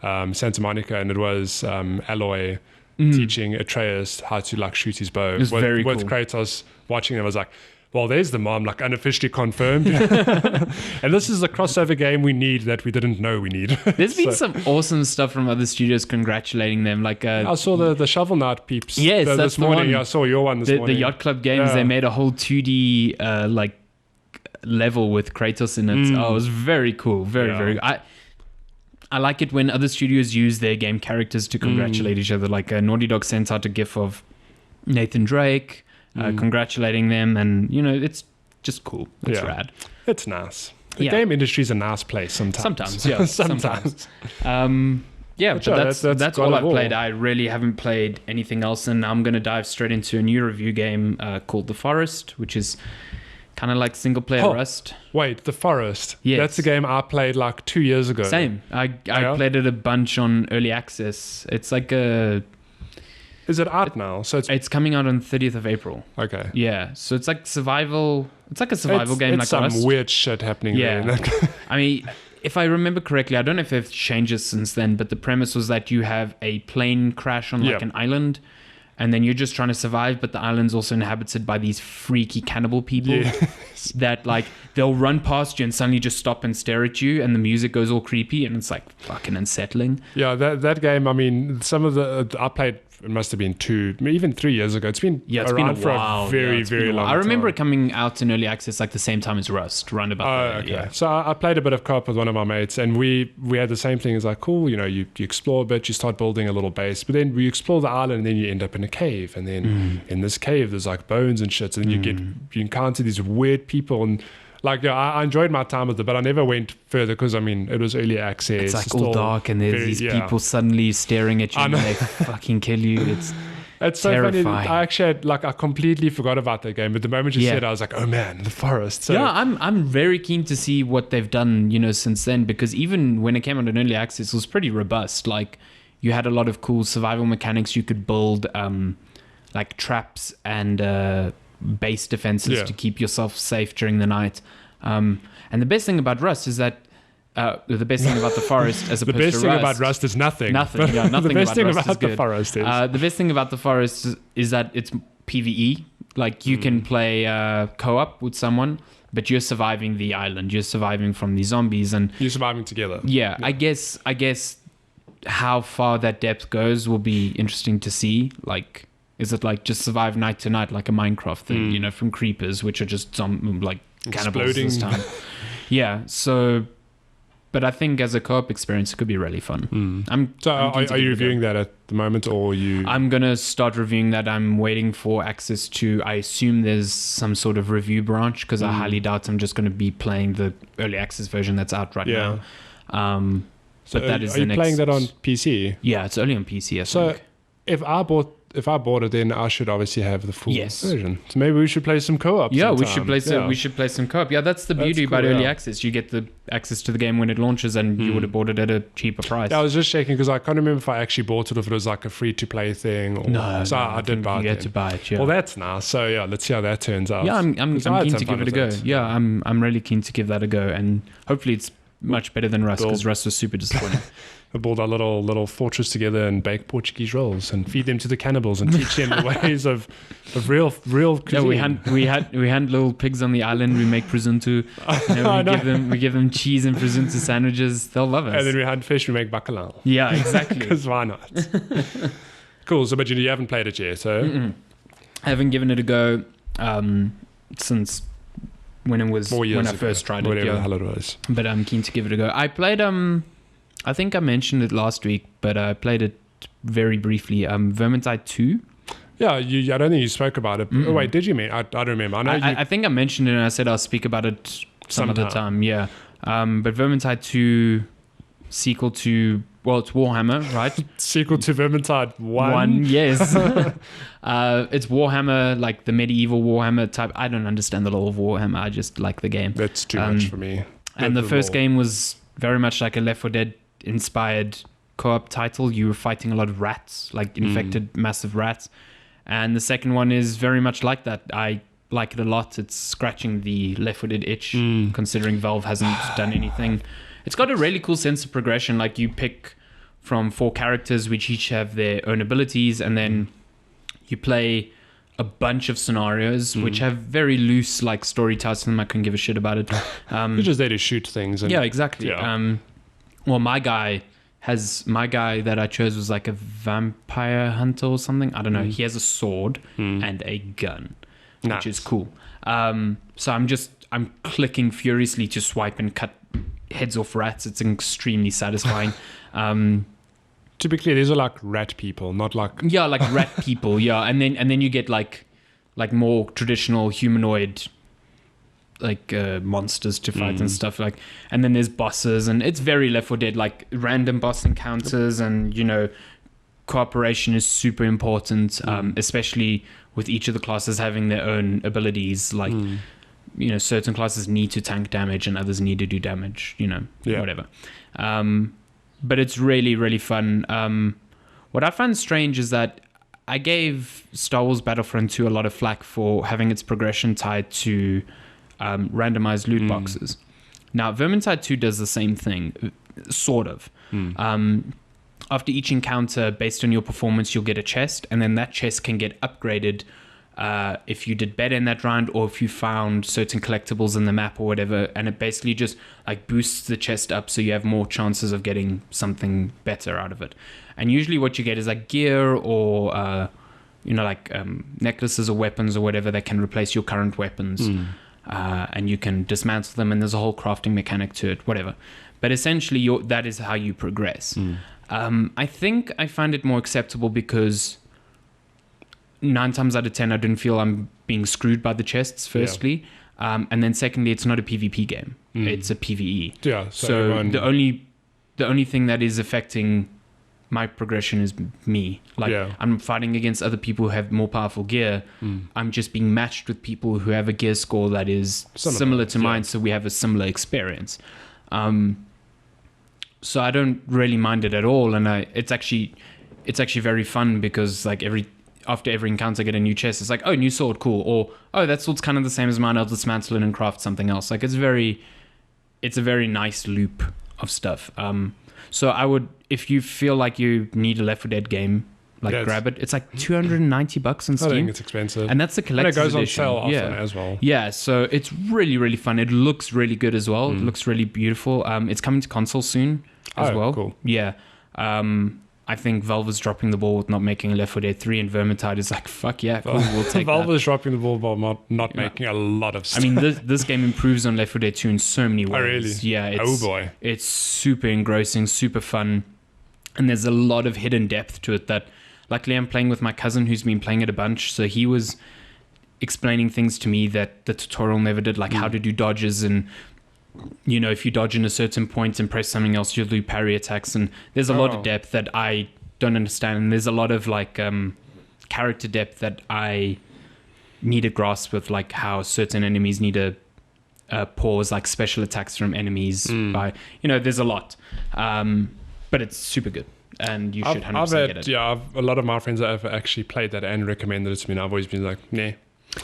Santa Monica, and it was Aloy teaching Atreus how to shoot his bow. It was very cool. With Kratos watching them, I was like, well, there's the mom, unofficially confirmed. And this is the crossover game we need that we didn't know we need. There's been some awesome stuff from other studios congratulating them. I saw the Shovel Knight peeps. Yes, that's this morning. The one. I saw your one this morning. The Yacht Club games, they made a whole 2D level with Kratos in it. Oh, it was very cool. Very. I like it when other studios use their game characters to congratulate each other. Naughty Dog sent out a gif of Nathan Drake congratulating them, and it's just cool. It's rad. It's nice. The game industry is a nice place sometimes. Sometimes. But that's all I've played. I really haven't played anything else, and I'm going to dive straight into a new review game called The Forest, which is kind of like single player Rust. Wait, The Forest. Yes. That's a game I played 2 years ago. Same. I played it a bunch on early access. It's like a... Is it out now? So it's coming out on 30th of April. Okay. Yeah. So it's like survival. It's like a survival game. It's some Rust. Weird shit happening there. I mean, if I remember correctly, I don't know if they've changed it since then, but the premise was that you have a plane crash on an island, and then you're just trying to survive, but the island's also inhabited by these freaky cannibal people that they'll run past you and suddenly just stop and stare at you, and the music goes all creepy, and it's fucking unsettling. Yeah, that game, I mean, some of I played, it must have been 2, even 3 years ago. It's been around for a very, very long time. I remember it coming out in early access the same time as Rust, roundabout. Okay. So I played a bit of co-op with one of my mates, and we had the same thing. It's cool, you explore a bit, you start building a little base, but then we explore the island, and then you end up in a cave, and then in this cave there's bones and shit, and then you encounter these weird people, and I enjoyed my time with it, but I never went further because it was early access. It's all dark, and there's these people suddenly staring at you, and they fucking kill you. It's so terrifying. Funny. I actually had, I completely forgot about that game, but the moment you said it, I was like, oh man, The Forest. So, I'm very keen to see what they've done, since then, because even when it came out in early access, it was pretty robust. You had a lot of cool survival mechanics. You could build traps and base defenses to keep yourself safe during the night. And the best thing about Rust is that the best thing about The Forest as opposed to Rust... The best thing about Rust is nothing. Nothing. The best thing about The Forest is... the best thing about The Forest is that it's PvE. You can play co-op with someone, but you're surviving the island. You're surviving from the zombies, and you're surviving together. Yeah. I guess how far that depth goes will be interesting to see. Is it just survive night to night like a Minecraft thing, from creepers, which are just cannibals exploding this time. Yeah. So, but I think as a co-op experience, it could be really fun. Are you reviewing that at the moment, or you? I'm gonna start reviewing that. I'm waiting for access to. I assume there's some sort of review branch, because I highly doubt I'm just going to be playing the early access version that's out right now. So but that is are you playing that on PC? Yeah, it's only on PC. I think. If I bought it, then I should obviously have the full version. So maybe we should play some co-op. Yeah, sometime. we should play some co-op. Yeah, that's the beauty about early access. You get the access to the game when it launches, and you would have bought it at a cheaper price. Yeah, I was just checking because I can't remember if I actually bought it or if it was a free-to-play thing. Or, I did buy it. You had to buy it. Yeah. Well, that's nice. So let's see how that turns out. Yeah, I'm keen to give it a go. Yeah, I'm really keen to give that a go, and hopefully it's much better than Rust, because Rust was super disappointing. We build our little fortress together and bake Portuguese rolls and feed them to the cannibals and teach them the ways of real cuisine. Yeah, we had little pigs on the island. We make presunto. We give them cheese and presunto sandwiches. They'll love us. And then we hunt fish. We make bacalhau. Yeah, exactly. Because why not? Cool. So, but you haven't played it yet, so I haven't given it a go since when I first tried it. Whatever the hell it was. But I'm keen to give it a go. I played I think I mentioned it last week, but I played it very briefly. Vermintide 2. Yeah, I don't think you spoke about it. Oh, wait, did you mean? I don't remember. I think I mentioned it, and I said I'll speak about it some other time. Yeah. But Vermintide 2, sequel to... Well, it's Warhammer, right? Sequel to Vermintide 1. Yes. It's Warhammer, the medieval Warhammer type. I don't understand the lore of Warhammer. I just like the game. That's too much for me. And the first game was very much like a Left 4 Dead inspired co-op title. You were fighting a lot of rats, infected massive rats. And the second one is very much like that. I like it a lot. It's scratching the left-footed itch, considering Valve hasn't done anything. It's got a really cool sense of progression. Like, you pick from 4 characters, which each have their own abilities, and then you play a bunch of scenarios, which have very loose, like, story ties to them. I couldn't give a shit about it. You're just there to shoot things. And, yeah, exactly. Yeah. Well, my guy that I chose was like a vampire hunter or something. I don't know. He has a sword and a gun, which is cool. So I'm clicking furiously to swipe and cut heads off rats. It's extremely satisfying. To be clear, these are like rat people, not like like rat people. Yeah, and then you get like more traditional humanoid like monsters to fight and stuff, like, and then there's bosses, and it's very Left 4 Dead, like random boss encounters, and cooperation is super important, especially with each of the classes having their own abilities. Like certain classes need to tank damage and others need to do damage, whatever. But it's really, really fun. What I find strange is that I gave Star Wars Battlefront 2 a lot of flack for having its progression tied to randomized loot boxes. Now, Vermintide 2 does the same thing, sort of. After each encounter, based on your performance, you'll get a chest, and then that chest can get upgraded if you did better in that round, or if you found certain collectibles in the map or whatever, and it basically just like boosts the chest up so you have more chances of getting something better out of it. And usually what you get is like gear or necklaces or weapons or whatever that can replace your current weapons. And you can dismantle them, and there's a whole crafting mechanic to it, whatever. But essentially that is how you progress. I think I find it more acceptable because 9 times out of 10 I didn't feel I'm being screwed by the chests, firstly. And then secondly, it's not a PvP game. It's a PvE. Yeah. So the only thing that is affecting my progression is me. I'm fighting against other people who have more powerful gear. I'm just being matched with people who have a gear score that is similar to mine, so we have a similar experience. So I don't really mind it at all, and it's actually very fun because like after every encounter I get a new chest. It's like, oh, new sword, cool, or oh, that sword's kind of the same as mine, I'll dismantle it and craft something else. Like it's a very nice loop of stuff. So I would, if you feel like you need a Left 4 Dead game, grab it. It's like $290 on Steam. I think it's expensive. And that's the collector's edition. And it goes on sale often as well. Yeah, so it's really, really fun. It looks really good as well. It looks really beautiful. It's coming to console soon as well. Cool. Yeah. I think Valve is dropping the ball with not making Left 4 Dead 3, and Vermintide is like, fuck yeah, cool, we'll take Valve that. is dropping the ball by not making a lot of stuff. I mean, this game improves on Left 4 Dead 2 in so many ways. Oh, really? Yeah. It's super engrossing, super fun. And there's a lot of hidden depth to it that, luckily, I'm playing with my cousin who's been playing it a bunch. So he was explaining things to me that the tutorial never did, like how to do dodges, and if you dodge in a certain point and press something else, you'll do parry attacks. And there's a lot of depth that I don't understand. And there's a lot of like character depth that I need a grasp with, like how certain enemies need to pause like special attacks from enemies by, there's a lot. But it's super good, and you should 100% get it. Yeah, a lot of my friends that have actually played that and recommended it to me, and I've always been like, nah.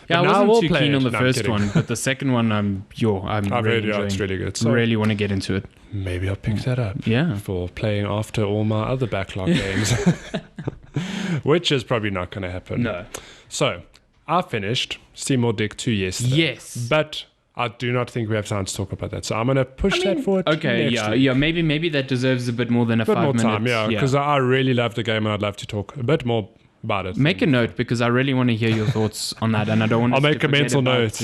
Yeah, I wasn't too keen on the first one, but the second one, I'm I've really heard, it's really good. So really want to get into it. Maybe I'll pick that up. Yeah. For playing after all my other backlog games, which is probably not going to happen. No. So I finished Seymour Dick 2 yesterday. Yes. But I do not think we have time to talk about that, so I'm going to push that forward. Okay, next week. yeah. Maybe that deserves a bit more than a 5 minutes. More time, yeah, because I really love the game and I'd love to talk a bit more about it. Make a note, because I really want to hear your thoughts on that, and I don't want. I'll make a mental note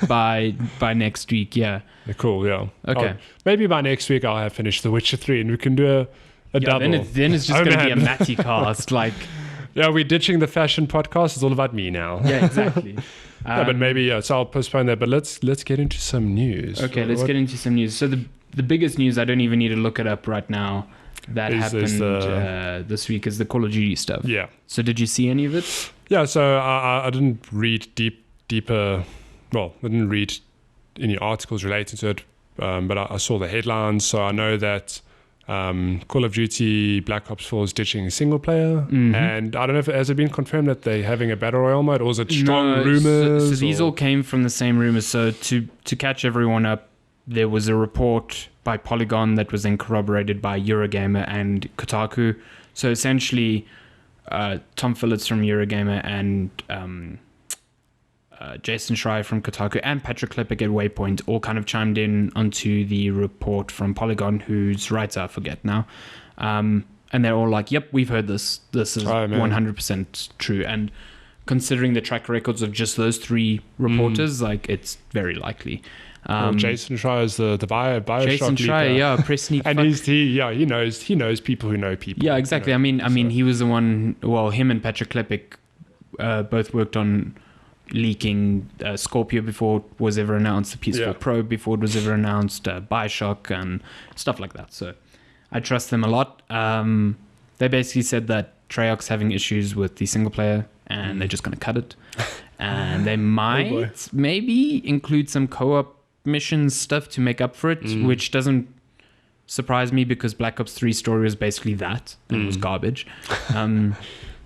by next week. Yeah. Cool. Yeah. Okay. Maybe by next week I'll have finished The Witcher 3, and we can do a double. Then it's just going to be a Matty cast, like. Yeah, we're ditching the fashion podcast. It's all about me now. Yeah, exactly. But maybe so I'll postpone that. But let's get into some news. Okay, let's get into some news. So the biggest news, I don't even need to look it up right now, that happened this week, is the Call of Duty stuff. Yeah. So did you see any of it? Yeah. So I didn't read deeper. Well, I didn't read any articles relating to it, but I saw the headlines. So I know that Call of Duty Black Ops 4 is ditching single player, and I don't know if has it been confirmed that they're having a battle royale mode, or is it strong rumors? So these all came from the same rumors. So to catch everyone up, there was a report by Polygon that was then corroborated by Eurogamer and Kotaku. So essentially, Tom Phillips from Eurogamer and Jason Schreier from Kotaku and Patrick Klepek at Waypoint all kind of chimed in onto the report from Polygon, whose writer I forget now. And they're all like, yep, we've heard this. This is 100% true. And considering the track records of just those three reporters, like it's very likely. Jason Schreier is the Bioshock Jason Schreier, leaker. yeah, press sneak. And he knows people who know people. Yeah, exactly. You know, I mean, he was the one. Well, him and Patrick Klepek both worked on leaking Scorpio before it was ever announced, the PS4 Pro before it was ever announced, Bioshock and stuff like that. So I trust them a lot. They basically said that Treyarch's having issues with the single player and they're just going to cut it. And they might maybe include some co-op mission stuff to make up for it, which doesn't surprise me because Black Ops 3 story was basically that and it was garbage.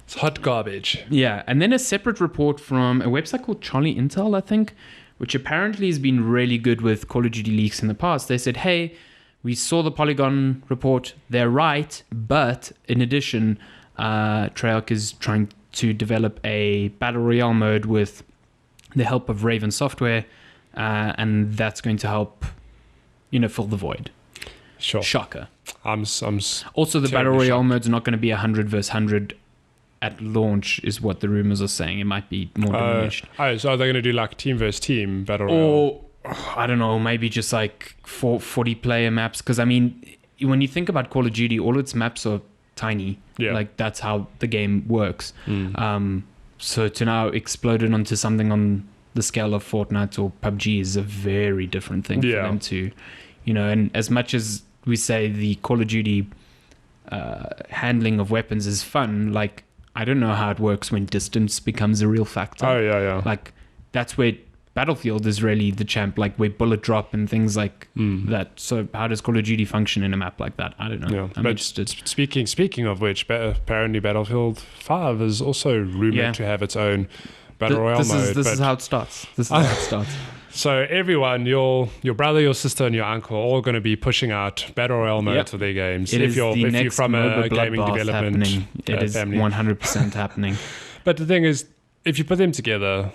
It's hot garbage. Yeah, and then a separate report from a website called Charlie Intel, I think, which apparently has been really good with Call of Duty leaks in the past. They said, hey, we saw the Polygon report, they're right, but in addition, Treyarch is trying to develop a Battle Royale mode with the help of Raven Software, and that's going to help, fill the void. Sure. Shocker. I'm also, the Battle Royale shocked. mode's not going to be 100 versus 100 at launch, is what the rumors are saying. It might be more diminished. So are they going to do like team versus team battle royale? Or, I don't know, maybe just like 40 player maps. Because, I mean, when you think about Call of Duty, all its maps are tiny. Yeah. Like, that's how the game works. So to now explode it onto something on the scale of Fortnite or PUBG is a very different thing for them to, and as much as we say the Call of Duty handling of weapons is fun, like, I don't know how it works when distance becomes a real factor. Oh, yeah. Like, that's where Battlefield is really the champ, like where bullet drop and things like that. So how does Call of Duty function in a map like that? I don't know. Yeah. I'm interested. Speaking of which, apparently Battlefield 5 is also rumored to have its own battle royale mode. This is how it starts. So everyone, your brother, your sister, and your uncle are all going to be pushing out battle royale mode for their games. If you're from a gaming development it is family. 100% happening. But the thing is, if you put them together,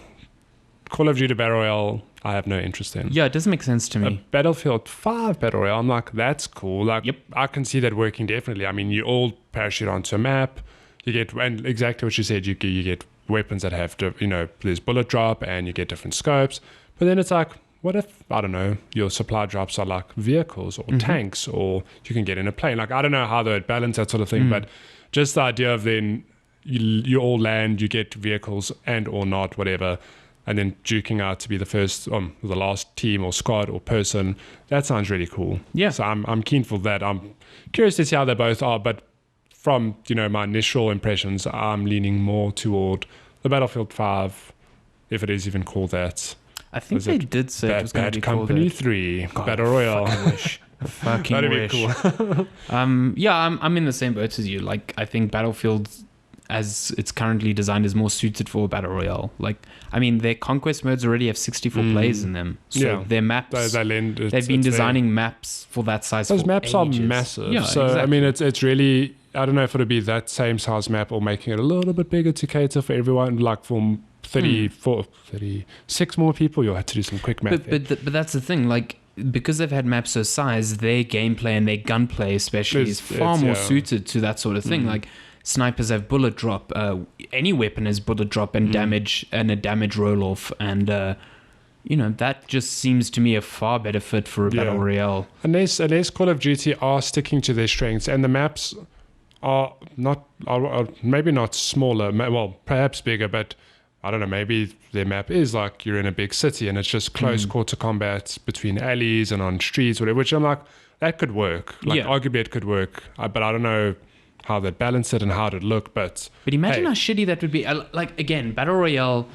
Call of Duty Battle Royale, I have no interest in. Yeah, it doesn't make sense to me. A Battlefield 5 Battle Royale, I'm like, that's cool. Like, I can see that working definitely. I mean, you all parachute onto a map. You get, and exactly what you said, you get weapons that have to, there's bullet drop and you get different scopes. But then it's like, what if, I don't know, your supply drops are like vehicles or tanks, or you can get in a plane. Like, I don't know how they would balance that sort of thing, but just the idea of then you all land, you get vehicles and or not, whatever, and then duking out to be the first, the last team or squad or person. That sounds really cool. Yeah. So I'm keen for that. I'm curious to see how they both are, but from, my initial impressions, I'm leaning more toward the Battlefield 5, if it is even called that. I think they did say it was going to be called Company 3 God, Battle Royale. Fucking That'd wish. be cool. I'm in the same boat as you. Like, I think Battlefield, as it's currently designed, is more suited for Battle Royale. Like, I mean, their conquest modes already have 64 players in them. So their maps, they've been designing maps for that size. Those maps ages. are massive. Yeah, so, exactly. I mean, it's really, I don't know if it'll be that same size map or making it a little bit bigger to cater for everyone, like for 36 more people, you'll have to do some quick math. But that's the thing, like, because they've had maps so size, their gameplay and their gunplay especially is far more suited to that sort of thing. Like, snipers have bullet drop, any weapon has bullet drop and damage and a damage roll off, and that just seems to me a far better fit for a battle royale. Unless Call of Duty are sticking to their strengths, and the maps are maybe not smaller, well, perhaps bigger, but I don't know, maybe their map is like you're in a big city and it's just close quarter combat between alleys and on streets, whatever, which I'm like, that could work. Like, arguably it could work, but I don't know how they'd balance it and how it'd look. But imagine how shitty that would be. Like, again, Battle Royale,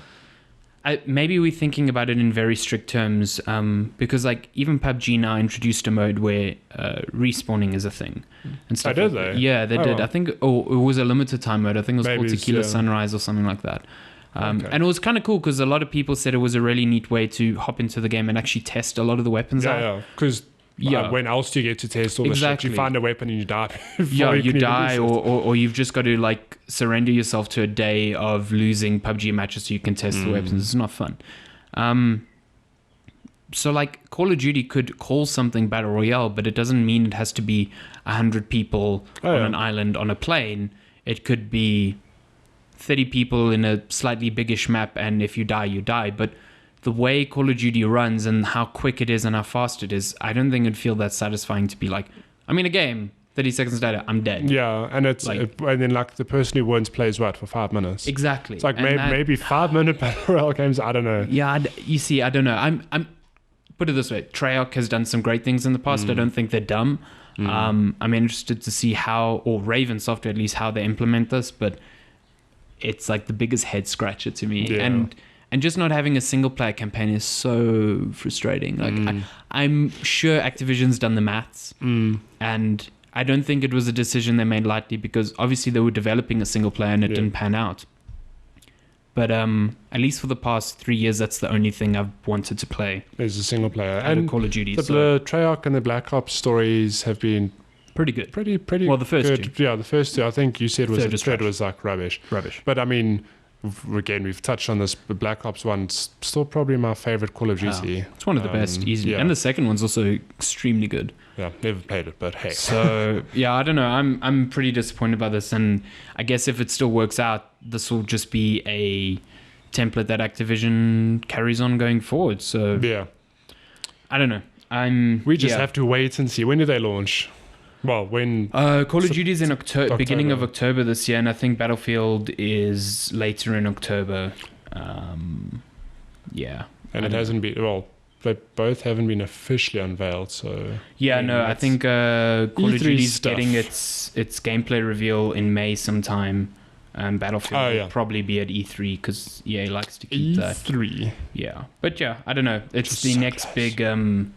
maybe we're thinking about it in very strict terms, because like even PUBG now introduced a mode where respawning is a thing and stuff. Did they? Yeah, they did. Well. I think it was a limited time mode. I think it was Maybe called it's, Tequila yeah. Sunrise or something like that. Okay. And it was kind of cool because a lot of people said it was a really neat way to hop into the game and actually test a lot of the weapons out. Yeah, because when else do you get to test all the shit? You find a weapon and you die. Yeah, you die, or you've just got to like surrender yourself to a day of losing PUBG matches so you can test the weapons. It's not fun. So like Call of Duty could call something Battle Royale, but it doesn't mean it has to be 100 people on an island on a plane. It could be 30 people in a slightly biggish map, and if you die, you die. But the way Call of Duty runs and how quick it is and how fast it is, I don't think it'd feel that satisfying to be like, I'm in a game, 30 seconds later, I'm dead. Yeah, and it's and then like the person who wins plays what for 5 minutes. Exactly. It's like maybe 5 minute battle royale games. I don't know. Yeah, you see, I don't know. I'm put it this way: Treyarch has done some great things in the past. I don't think they're dumb. I'm interested to see how, or Raven Software at least, how they implement this. But it's like the biggest head scratcher to me. Yeah. And just not having a single player campaign is so frustrating. Like I'm sure Activision's done the maths, and I don't think it was a decision they made lightly, because obviously they were developing a single player and it didn't pan out. But at least for the past 3 years, that's the only thing I've wanted to play. There's a single player and Call of Duty. The Treyarch and the Black Ops stories have been pretty good. Pretty. Well, the first good. two. Yeah, the first two. I think you said Third was like rubbish. Rubbish. But I mean, again, we've touched on this. The Black Ops one's still probably my favorite Call of Duty. It's one of the best, easily. Yeah. And the second one's also extremely good. Yeah, never played it, but hey. So yeah, I don't know. I'm pretty disappointed by this, and I guess if it still works out, this will just be a template that Activision carries on going forward. So yeah, I don't know. We just have to wait and see. When do they launch? Well, when Call of Duty is in October, beginning of October this year, and I think Battlefield is later in October. Yeah, and it hasn't been. Well, they both haven't been officially unveiled. So yeah, no, I think Call of Duty is stuff. getting its gameplay reveal in May sometime. Battlefield will probably be at E3 because EA likes to keep that. E3. Yeah, but yeah, I don't know. It's Just the so next close. big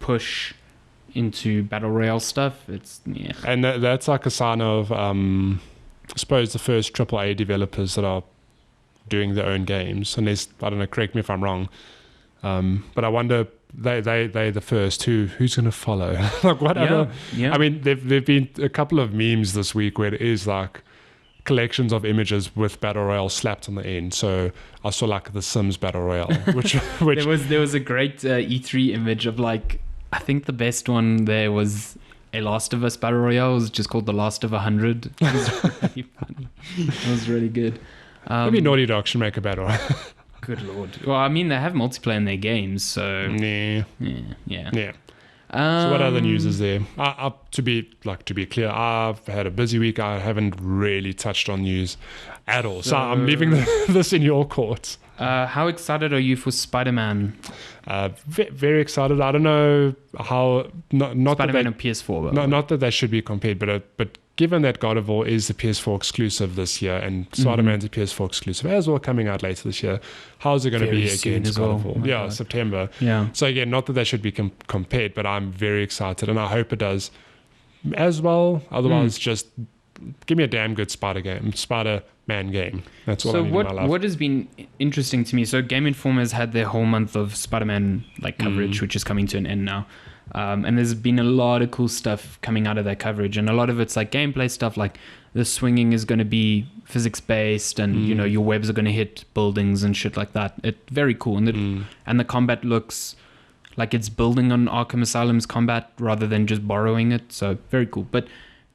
push into battle royale stuff. It's And that's like a sign of, I suppose, the first AAA developers that are doing their own games. Unless, I don't know, correct me if I'm wrong. But I wonder, they the first. Who's going to follow? Like whatever. Yeah. I mean, there've been a couple of memes this week where it is like collections of images with battle royale slapped on the end. So I saw like the Sims battle royale, which there was a great E3 image of like, I think the best one there was a Last of Us battle royale. It was just called The Last of 100. It was really funny. It was really good. maybe Naughty Dog should make a battle royale. Good lord. Well, I mean, they have multiplayer in their games, so Yeah. yeah. So what other news is there? To be clear, I've had a busy week. I haven't really touched on news at all. So I'm leaving this in your court. How excited are you for Spider-Man? Very excited. I don't know how. Not Spider-Man that on PS4. not that they should be compared, but given that God of War is the PS4 exclusive this year and Spider-Man's a PS4 exclusive as well, coming out later this year, how's it going to be against God of War? God. September. Yeah. So again, not that they should be compared, but I'm very excited and I hope it does as well. Otherwise, just give me a damn good Spider-Man game. That's all I need in my life. What has been interesting to me, so Game Informer has had their whole month of Spider-Man coverage, which is coming to an end now. And there's been a lot of cool stuff coming out of that coverage, and a lot of it's like gameplay stuff, like the swinging is going to be physics based, and you know, your webs are going to hit buildings and shit like that. It's very cool, and the combat looks like it's building on Arkham Asylum's combat rather than just borrowing it. So very cool. But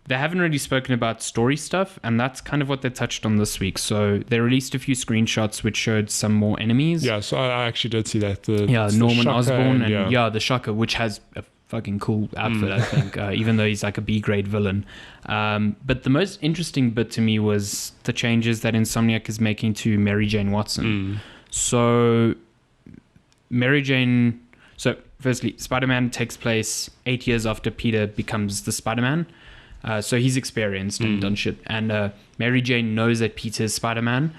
they haven't really spoken about story stuff, and that's kind of what they touched on this week. So they released a few screenshots which showed some more enemies. Yeah, so I actually did see that. Norman Shocker Osborn and the Shocker, which has a fucking cool outfit, I think, even though he's like a B-grade villain. But the most interesting bit to me was the changes that Insomniac is making to Mary Jane Watson. So Mary Jane... So firstly, Spider-Man takes place 8 years after Peter becomes the Spider-Man. So he's experienced and done shit. And Mary Jane knows that Peter is Spider-Man.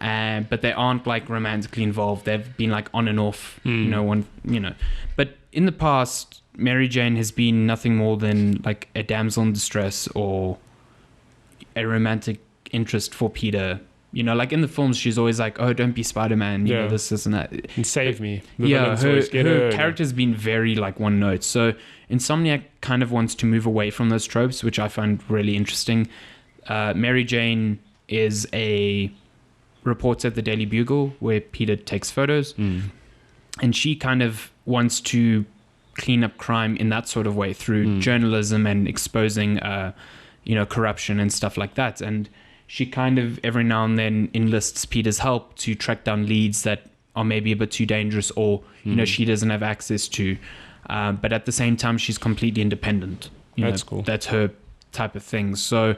but they aren't like romantically involved. They've been like on and off, But in the past, Mary Jane has been nothing more than like a damsel in distress or a romantic interest for Peter. Like in the films, she's always like, "Oh, don't be Spider-Man," this and that, and save me. Her character's been very like one note. So Insomniac kind of wants to move away from those tropes, which I find really interesting. Mary Jane is a reporter at the Daily Bugle where Peter takes photos, and she kind of wants to clean up crime in that sort of way through journalism and exposing, corruption and stuff like that. And she kind of every now and then enlists Peter's help to track down leads that are maybe a bit too dangerous or, she doesn't have access to. But at the same time, she's completely independent. That's cool. That's her type of thing. So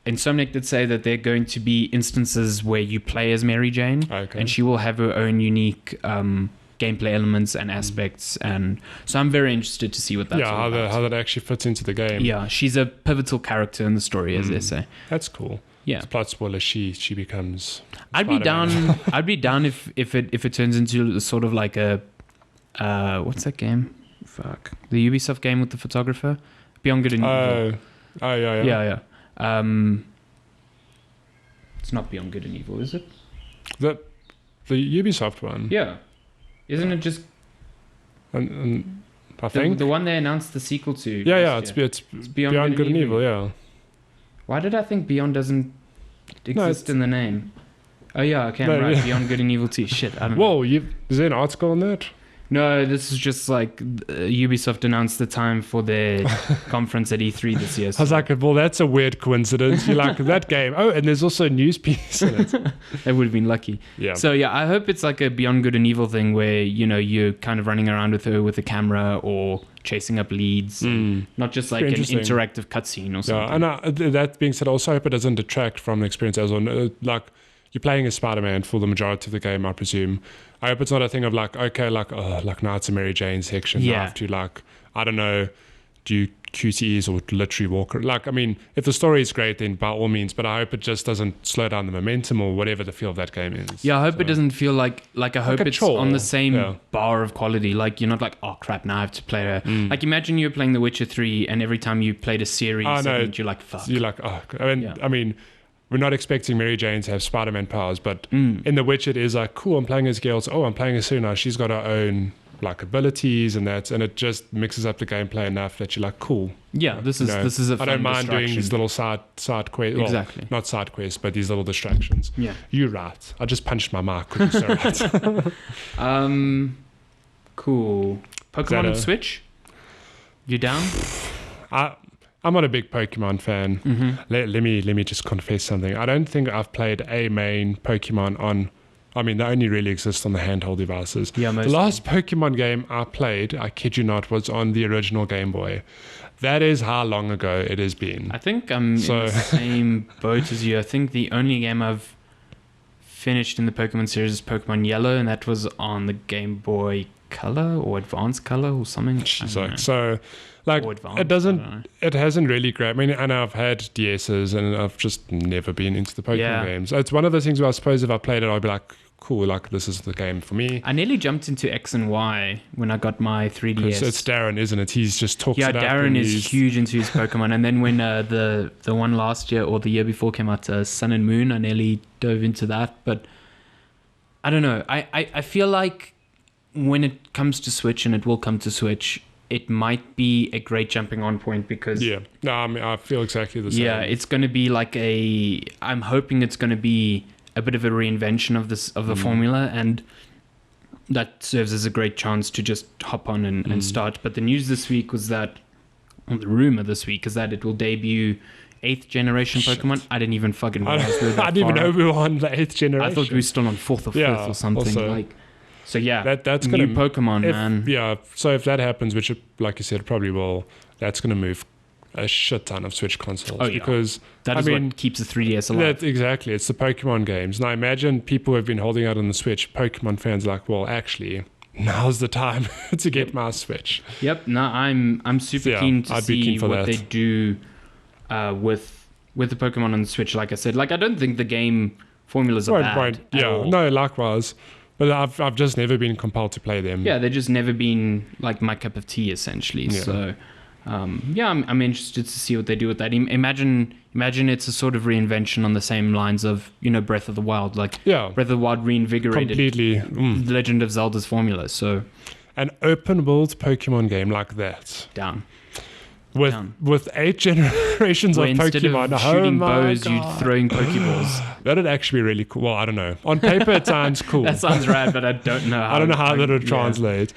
Insomniac did say that there are going to be instances where you play as Mary Jane, and she will have her own unique gameplay elements and aspects. And so I'm very interested to see what that's all about. How that actually fits into the game. Yeah, she's a pivotal character in the story, as they say. That's cool. Yeah, it's plot spoiler. She becomes. I'd be down. I'd be down if it turns into sort of like a what's that game? Fuck, the Ubisoft game with the photographer, Beyond Good and Evil. Yeah. It's not Beyond Good and Evil, is it? The Ubisoft one. Yeah, isn't it just? And I think the one they announced the sequel to. Yeah. It's Beyond Good and Evil. Yeah. Why did I think Beyond doesn't exist in the name? Oh yeah, okay, I'm right. Beyond Good and Evil 2. Shit, I don't know. Whoa, is there an article on that? No, this is just like Ubisoft announced the time for their conference at E3 this year. So. I was like, well, that's a weird coincidence. You're like, that game. Oh, and there's also a news piece in it. They would have been lucky. Yeah. So yeah, I hope it's like a Beyond Good and Evil thing where, you're kind of running around with her with a camera or chasing up leads, not just like an interactive cutscene or something. Yeah, and that being said, I also hope it doesn't detract from the experience as well. Like, you're playing as Spider-Man for the majority of the game, I presume. I hope it's not a thing of like, okay, like now it's a Mary Jane section. Yeah. I have to I don't know, do QTEs or literally walk. Like, I mean, if the story is great, then by all means. But I hope it just doesn't slow down the momentum or whatever the feel of that game is. Yeah, I hope it doesn't feel like I hope it's on the same bar of quality. Like, you're not like, oh crap, now I have to play her. Like, imagine you were playing The Witcher 3 and every time you played a series, you're like, fuck. You're like, oh. I mean, we're not expecting Mary Jane to have Spider-Man powers, but in The Witcher it is like, cool, I'm playing as Geralt. Oh, I'm playing as Sue now. She's got her own like abilities and it just mixes up the gameplay enough that you're like, cool. Yeah, this is a fun I don't mind doing these little side quests. Exactly. Well, not side quests, but these little distractions. Yeah. You're right. I just punched my mic. You're so right. Cool. Pokemon on Switch? You down? I'm not a big Pokemon fan. Let me just confess something. I don't think I've played a main Pokemon on. I mean, they only really exist on the handheld devices. Yeah, the last Pokemon game I played, I kid you not, was on the original Game Boy. That is how long ago it has been. I think I'm in the same boat as you. I think the only game I've finished in the Pokemon series is Pokemon Yellow, and that was on the Game Boy Color or Advanced Color or something. It hasn't really grabbed me. And I've had DSs and I've just never been into the Pokemon games. It's one of those things where I suppose if I played it, I'd be like, cool, like this is the game for me. I nearly jumped into X and Y when I got my 3DS. It's Darren, isn't it? He's just talks it up. Yeah, Darren is huge into his Pokemon. And then when the one last year or the year before came out, Sun and Moon, I nearly dove into that. But I don't know. I feel like when it comes to Switch, and it will come to Switch, it might be a great jumping on point because... Yeah. No, I mean, I feel exactly the same. Yeah, it's going to be like I'm hoping it's going to be a bit of a reinvention of the formula, and that serves as a great chance to just hop on and start. But the news this week was that, or the rumor this week, is that it will debut 8th generation Pokemon. I didn't even fucking realize we were that I didn't even know we were on the 8th generation. I thought we were still on 4th or 5th or something. Also, so yeah, that's new gonna, Pokemon, man. Yeah, so if that happens, which it, like you said, probably will, that's going to move a shit ton of Switch consoles. Oh, yeah. Because that is what keeps the 3DS alive. Exactly, it's the Pokemon games. And I imagine people who have been holding out on the Switch, Pokemon fans, like, well, actually, now's the time to get my Switch. Yep. No, I'm super keen to see what they do with the Pokemon on the Switch. Like I said, like I don't think the game formulas are bad. At all. No, likewise. But I've just never been compelled to play them. Yeah, they've just never been like my cup of tea, essentially. Yeah. So, I'm interested to see what they do with that. Imagine it's a sort of reinvention on the same lines of Breath of the Wild. Like Breath of the Wild reinvigorated completely The Legend of Zelda's formula. So an open world Pokemon game like that. Down. With 8 generations Where of instead Pokemon, of shooting bows, God. you're throwing Pokeballs. That'd actually be really cool. Well, I don't know. On paper, it sounds cool. That sounds rad, but I don't know how. I don't know how that would translate.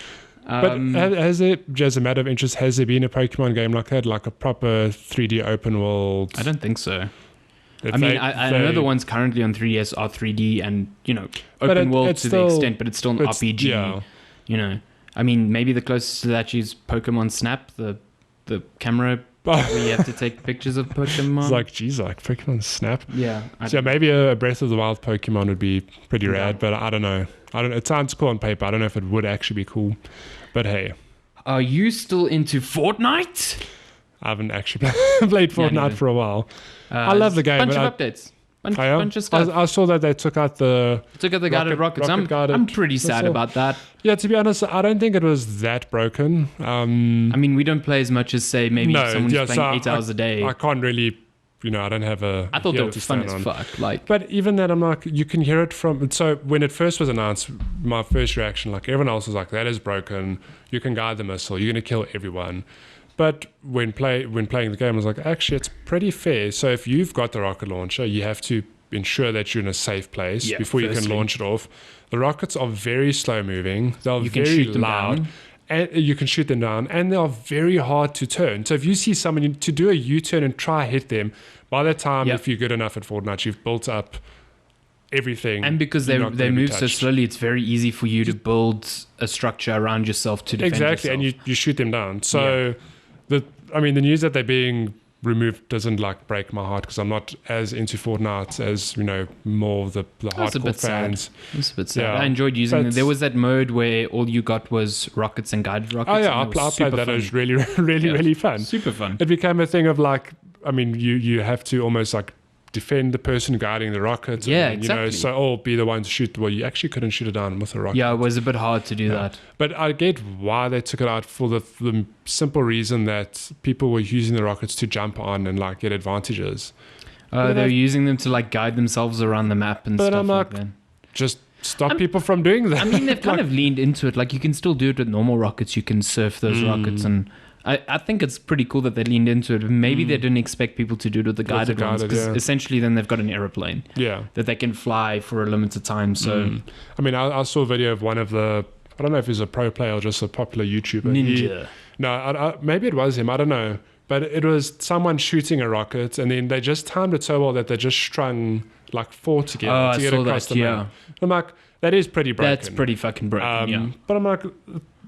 But has there, as a matter of interest, has there been a Pokemon game like that, like a proper 3D open world? I don't think so. I know the ones currently on 3DS are 3D and open world to the extent, but it's still an RPG. Yeah. I mean, maybe the closest to that is Pokemon Snap, the camera where you have to take pictures of Pokemon. It's like, geez, like Pokemon Snap. Yeah. So maybe a Breath of the Wild Pokemon would be pretty rad, but I don't know. It sounds cool on paper. I don't know if it would actually be cool. But hey. Are you still into Fortnite? I haven't actually played Fortnite for a while. I love the game. Bunch of updates. Bunch of stuff. I saw that they took out the guided rockets. I'm pretty sad about that. Yeah, to be honest, I don't think it was that broken. I mean, we don't play as much as, say, maybe someone who's playing 8 hours a day. I can't really, I don't have a... I thought they were fun as fuck. But even then, I'm like, you can hear it from... So when it first was announced, my first reaction, like everyone else was like, that is broken. You can guide the missile. You're going to kill everyone. But when playing the game, I was like, actually, it's pretty fair. So if you've got the rocket launcher, you have to ensure that you're in a safe place before you can launch it off. The rockets are very slow moving. They're very loud. And you can shoot them down. And they are very hard to turn. So if you see someone to do a U-turn and try hit them, by that time, if you're good enough at Fortnite, you've built up everything. And because they move so slowly, it's very easy for you to build a structure around yourself to defend yourself. And you shoot them down. So... the news that they're being removed doesn't break my heart because I'm not as into Fortnite as more of the hardcore fans. It's a bit sad. I enjoyed using them. There was that mode where all you got was rockets and guided rockets. Oh yeah, I played that. It was really really fun. Super fun. It became a thing of you have to almost defend the person guiding the rockets. Yeah, exactly. So be the one to shoot. Well, you actually couldn't shoot it down with a rocket. Yeah, it was a bit hard to do that. But I get why they took it out for the simple reason that people were using the rockets to jump on and get advantages. They were using them to guide themselves around the map and stuff like that. Just stop people from doing that. I mean, they've kind of leaned into it. You can still do it with normal rockets. You can surf those rockets and... I think it's pretty cool that they leaned into it. Maybe they didn't expect people to do it with the guided ones because essentially then they've got an aeroplane that they can fly for a limited time. So, I mean, I saw a video of one of the, I don't know if he's a pro player or just a popular YouTuber. Ninja. Maybe it was him. I don't know. But it was someone shooting a rocket and then they just timed it so well that they just strung 4 together to get across the map. I'm like, that is pretty broken. That's pretty fucking broken, But I'm like,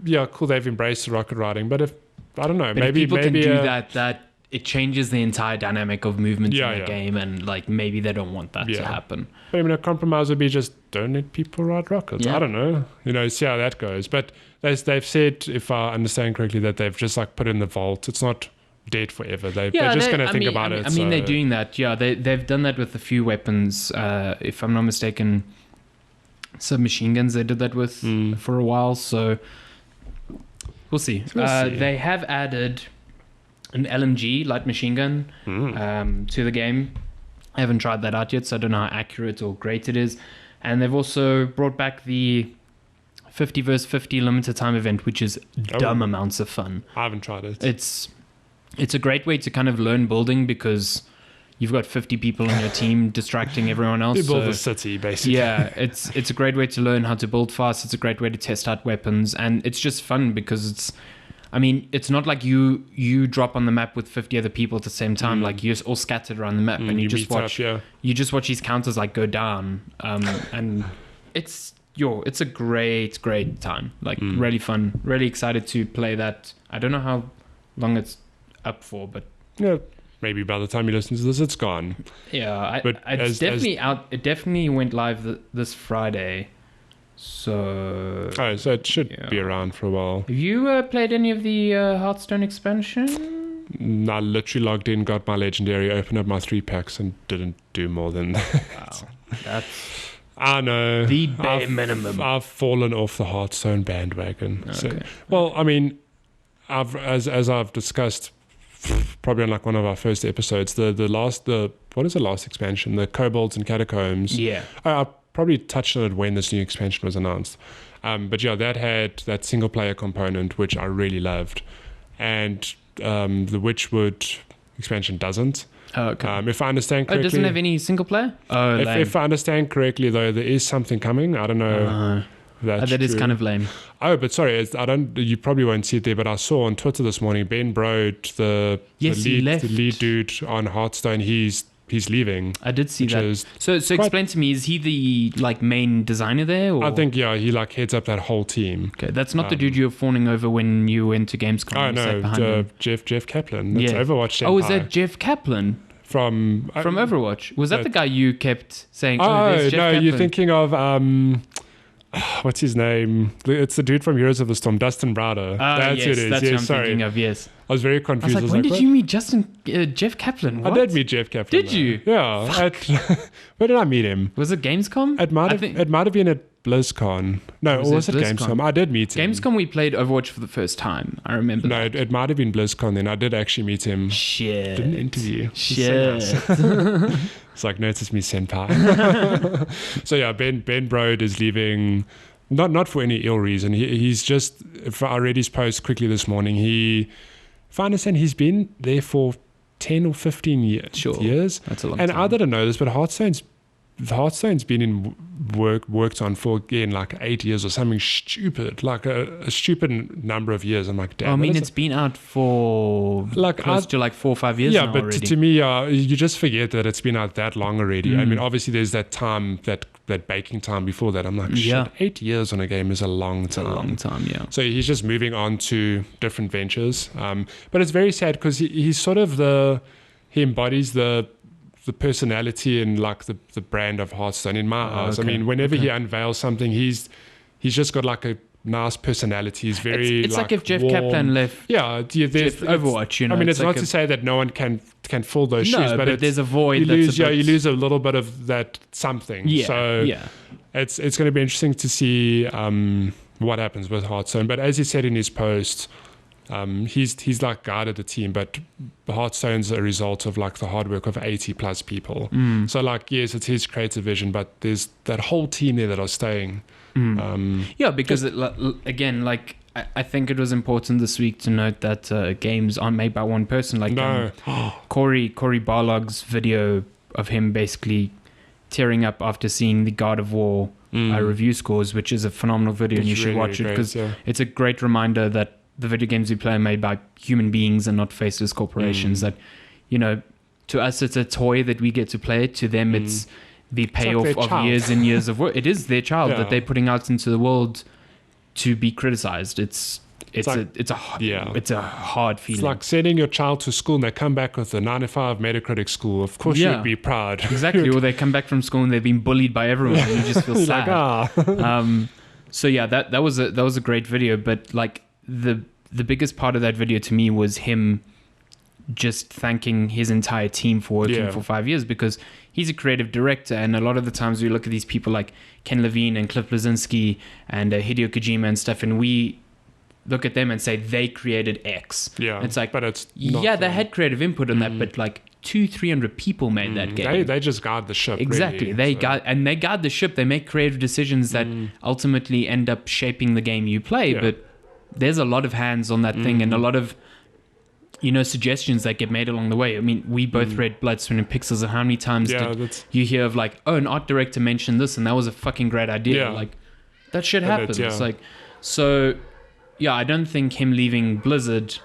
yeah, cool, they've embraced the rocket riding. But if, I don't know. But maybe people can do that it changes the entire dynamic of movement in the game, and maybe they don't want that to happen. But I mean, a compromise would be just don't let people ride rockets. I don't know. See how that goes. But they've said, if I understand correctly, that they've just put it in the vault. It's not dead forever. They're just going to think about it. I mean, they're doing that. Yeah, they've done that with a few weapons. If I'm not mistaken, submachine guns they did that with for a while. So. We'll see. They have added an LMG, light machine gun, to the game. I haven't tried that out yet, so I don't know how accurate or great it is. And they've also brought back the 50 vs 50 limited time event, which is dumb amounts of fun. I haven't tried it. It's a great way to kind of learn building because you've got 50 people in your team distracting everyone else. You build a city, basically. Yeah, it's a great way to learn how to build fast. It's a great way to test out weapons. And it's just fun because it's not like you drop on the map with 50 other people at the same time. You're all scattered around the map and you just watch these counters go down. And it's a great time. Really fun. Really excited to play that. I don't know how long it's up for, but... Yeah. Maybe by the time you listen to this, it's gone. Yeah, it's definitely out. It definitely went live this Friday. So... Oh, so it should be around for a while. Have you played any of the Hearthstone expansion? I literally logged in, got my legendary, opened up my 3 packs, and didn't do more than that. Wow. That's I know. the bare minimum. I've fallen off the Hearthstone bandwagon. Okay. So, well, I mean, as I've discussed, probably on like one of our first episodes, what is the last expansion? The Kobolds and Catacombs. Yeah. I probably touched on it when this new expansion was announced. But yeah, that had that single player component, which I really loved. And the Witchwood expansion doesn't. Oh, okay. If I understand Oh, it correctly. doesn't have any single player? Oh, lame. If I understand correctly, though, there is something coming. I don't know. That is kind of lame. Oh, but sorry, you probably won't see it there, but I saw on Twitter this morning, Ben Brode, the lead dude on Hearthstone, he's leaving. I did see that. So explain to me, is he the like main designer there? Or? I think, yeah, he like heads up that whole team. Okay, that's not the dude you were fawning over when you went to Gamescom. Oh, no, Jeff Kaplan. That's Overwatch Senpai. Oh, is that Jeff Kaplan? From Overwatch. Was that the guy you kept saying, there's Jeff no, Kaplan? you're thinking of... what's his name? It's the dude from Heroes of the Storm, Dustin Browder. That's who it is. That's what I'm thinking of, yes. I was very confused. I was like, when did you meet Jeff Kaplan? What? I did meet Jeff Kaplan. Did you? Yeah. Where did I meet him? Was it Gamescom? It might have been at BlizzCon. No, or was it Gamescom? I did meet him. Gamescom, we played Overwatch for the first time. I remember. No, it might have been BlizzCon then. I did actually meet him. Shit. Did an interview. Shit. It's like, notice me, senpai. So yeah, Ben Brode is leaving. Not for any ill reason. He's just, if I read his post quickly this morning, if I understand, he's been there for 10 or 15 years. That's a long and time. I didn't know this, but Hearthstone's been in worked on for, again, like 8 years or something stupid, like a stupid number of years. I'm like, damn. I mean, it's been out for close to like 4 or 5 years now but already. to me, you just forget that it's been out that long already. I mean, obviously there's that time, that baking time before that. I'm like, shit, 8 years on a game is a long time. It's a long time, yeah. So he's just moving on to different ventures. But it's very sad because he's sort of he embodies the personality and like the brand of Hearthstone in my eyes. Okay. I mean, whenever he unveils something, he's just got like a nice personality. He's very it's like if Jeff warm. Kaplan left Overwatch, you know. I mean, it's not like to say that no one can fill those shoes, but there's a void. You lose a little bit of that something. Yeah, so yeah. It's going to be interesting to see what happens with Hearthstone. But as he said in his post, he's like guided the team, but Hearthstone's a result of like the hard work of 80 plus people. So like, yes, it's his creative vision, but there's that whole team there that are staying. Because again, like I think it was important this week to note that games aren't made by one person. Like Corey Barlog's video of him basically tearing up after seeing the God of War review scores, which is a phenomenal video, and you should watch it because it's a great reminder that the video games we play are made by human beings and not faceless corporations. That, you know, to us it's a toy that we get to play. To them, it's the payoff of years and years of work. It is their child that they're putting out into the world to be criticized. It's a hard feeling. It's like sending your child to school and they come back with a 95 Metacritic score. Of course you'd be proud. Exactly. Or they come back from school and they've been bullied by everyone and you just feel sad. So yeah, that was a great video, but like the biggest part of that video to me was him just thanking his entire team for working for 5 years, because he's a creative director, and a lot of the times we look at these people like Ken Levine and Cliff Bleszinski and Hideo Kojima and stuff, and we look at them and say they created X. Yeah, it's like, but it's not they had creative input on that, but like 200-300 people made that game. They just guard the ship. Exactly. Really, they guard the ship. They make creative decisions that ultimately end up shaping the game you play. Yeah. But there's a lot of hands on that thing, and a lot of, you know, suggestions that get made along the way. I mean, we both read Bloodstain and Pixels, and how many times did you hear of like, oh, an art director mentioned this and that was a fucking great idea. Like, that shit happens. Like, so yeah, I don't think him leaving Blizzard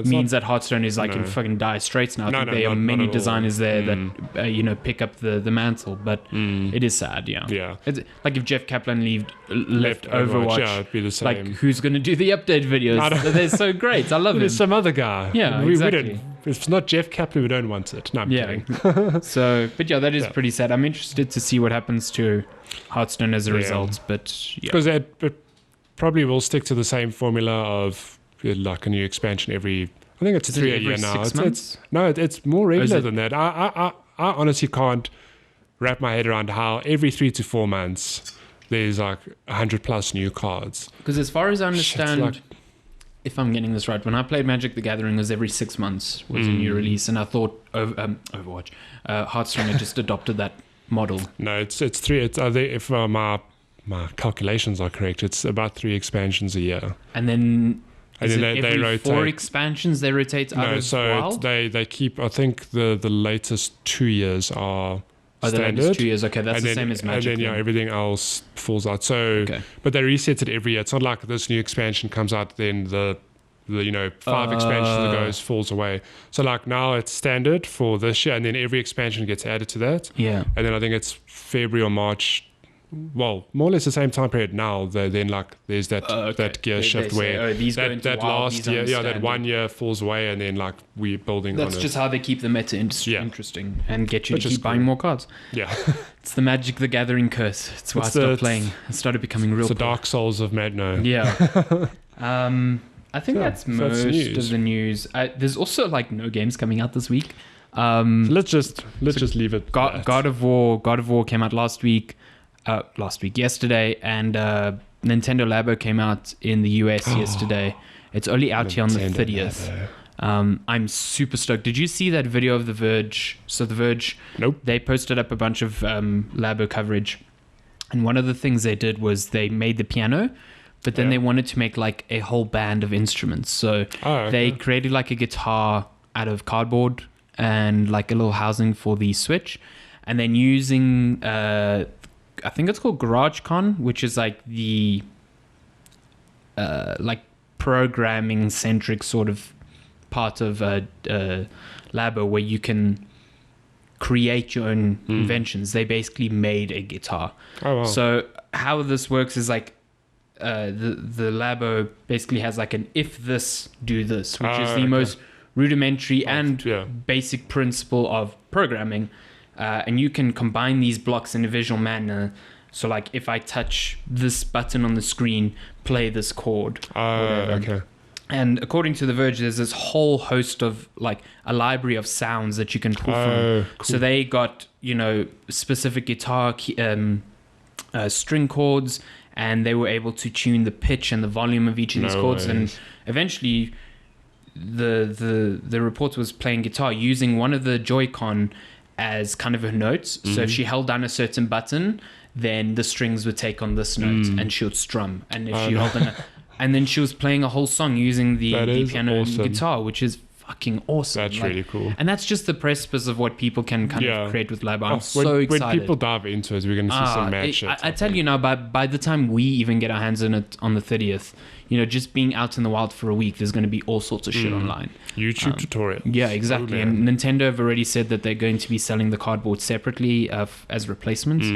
means that Hearthstone is like in fucking dire straits now. I think there are many designers there that you know, pick up the mantle, but it is sad. It's like if Jeff Kaplan left Overwatch, it'd be the same. like, who's going to do the update videos? They're so great. I love it. There's some other guy. Exactly. If it's not Jeff Kaplan, we don't want it. No, I'm kidding. So, but yeah, that is pretty sad. I'm interested to see what happens to Hearthstone as a result, but because it probably will stick to the same formula of like a new expansion every. I think it's 3 a year now. It's more regular than that. I honestly can't wrap my head around how every 3 to 4 months there's like 100+ new cards. Because as far as I understand, like, if I'm getting this right, when I played Magic the Gathering, it was every 6 months was a new release, and I thought Overwatch, Hearthstone had just adopted that model. No, it's 3. It's if my calculations are correct, it's about 3 expansions a year. And then they rotate 4 expansions. They rotate out of Wild? They keep. I think the latest 2 years are. The standard. latest 2 years. Okay, that's the same as Magic. And then everything else falls out. So, but they reset it every year. It's not like this new expansion comes out, then the 5 expansions ago falls away. So like now it's standard for this year, and then every expansion gets added to that. Yeah. And then I think it's February or March. Well, more or less the same time period now. Then like there's that gear shift where these go into that Wild, last year, that 1 year falls away, and then like we're building. That's on just how they keep the meta interesting and get you to keep buying more cards. Yeah, it's the Magic the Gathering curse. It's why I stopped playing. I started becoming real. It's the Dark Souls of Madno. Yeah. I think that's most of the news. There's also like no games coming out this week. Let's just leave it. God of War came out yesterday, and Nintendo Labo came out in the US yesterday. It's only out here on the 30th. I'm super stoked. Did you see that video of The Verge? So The Verge, nope. They posted up a bunch of Labo coverage, and one of the things they did was they made the piano, but then they wanted to make like a whole band of instruments. So they created like a guitar out of cardboard and like a little housing for the Switch, and then using I think it's called GarageCon, which is like the like programming centric sort of part of Labo, where you can create your own inventions. They basically made a guitar. Oh, wow. So how this works is like the Labo basically has like an if this do this, which is the most rudimentary and basic principle of programming. And you can combine these blocks in a visual manner. So like if I touch this button on the screen, play this chord. Okay. And according to The Verge, there's this whole host of like a library of sounds that you can pull from. Cool. So they got, specific guitar string chords, and they were able to tune the pitch and the volume of each of these chords. And eventually the report was playing guitar using one of the Joy-Con as kind of her notes. So if she held down a certain button, then the strings would take on this note and she would strum. And if she held down and then she was playing a whole song using the piano and guitar, which is fucking awesome. That's really cool. And that's just the precipice of what people can kind of create with Labo. I'm so excited. When people dive into it, we're going to see some mad shit. I tell you now, by the time we even get our hands on it on the 30th, just being out in the wild for a week, there's going to be all sorts of shit online. YouTube tutorials. Yeah, exactly. And Nintendo have already said that they're going to be selling the cardboard separately as replacements.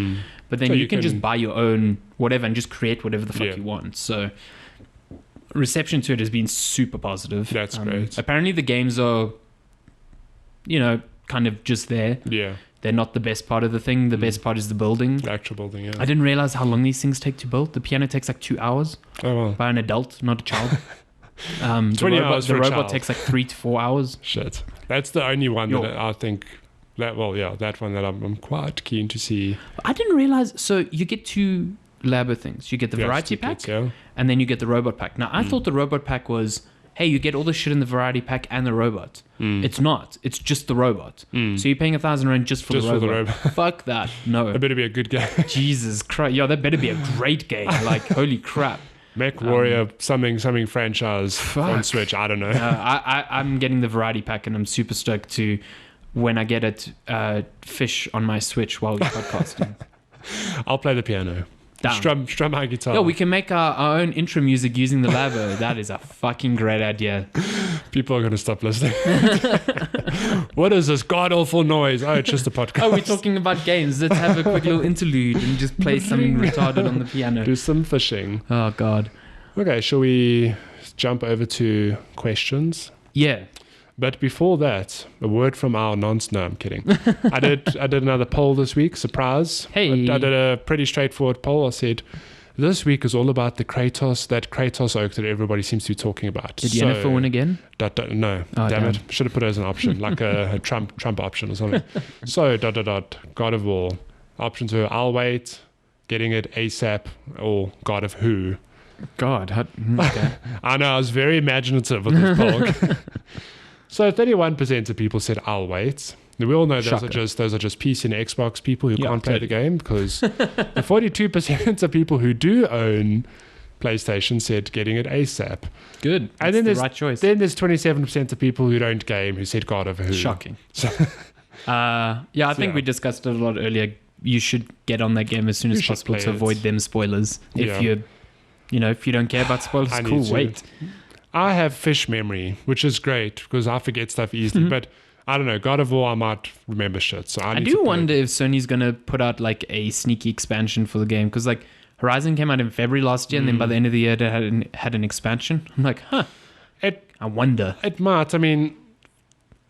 But then so you can just buy your own whatever and just create whatever the fuck you want. So reception to it has been super positive. That's great. Apparently the games are, kind of just there. Yeah. They're not the best part of the thing. The best part is the building. The actual building, yeah. I didn't realize how long these things take to build. The piano takes like 2 hours. Oh, wow. By an adult, not a child. 20 hours for a robot child. takes like 3 to 4 hours. Shit. That's the only one that I think... that one that I'm quite keen to see. I didn't realize... So you get 2 Labo things. You get the variety pack, and then you get the robot pack. Now, I thought the robot pack was... Hey, you get all the shit in the variety pack and the robot. It's not. It's just the robot. So you're paying 1,000 rand just for the robot. Fuck that. No. It better be a good game. Jesus Christ. Yeah, that better be a great game. Like, holy crap. Mech Warrior, something franchise on Switch. I don't know. I'm getting the variety pack, and I'm super stoked to, when I get it, fish on my Switch while we're podcasting. I'll play the piano. Strum my guitar. Yeah, we can make our own intro music using the Labo. That is a fucking great idea. People are going to stop listening. What is this god-awful noise? Oh, it's just a podcast. Oh, we're talking about games. Let's have a quick little interlude and just play something retarded on the piano. Do some fishing. Oh, God. Okay, shall we jump over to questions? Yeah. But before that, a word from our No, I'm kidding. I did another poll this week. Surprise. Hey. I did a pretty straightforward poll. I said, this week is all about that Kratos oak that everybody seems to be talking about. Did Yennefer win again? No. Damn it. Should have put it as an option, like a Trump option or something. So, God of War. Options were I'll wait, getting it ASAP, or God of Who. God. Okay. I know, I was very imaginative with this poll. So 31% of people said I'll wait. We all know those are just PC and Xbox people who can't play the game, because the 42% of people who do own PlayStation said getting it ASAP. Good. And then there's the right choice. Then there's 27% of people who don't game who said God of Who. Shocking. I think we discussed it a lot earlier. You should get on that game as soon as possible to avoid them spoilers. If if you don't care about spoilers, cool. Wait. I have fish memory, which is great because I forget stuff easily. But I don't know, God of War, I might remember shit. So I do wonder if Sony's gonna put out like a sneaky expansion for the game, because like Horizon came out in February last year, and then by the end of the year it had an expansion. I'm like, I wonder. It might. I mean,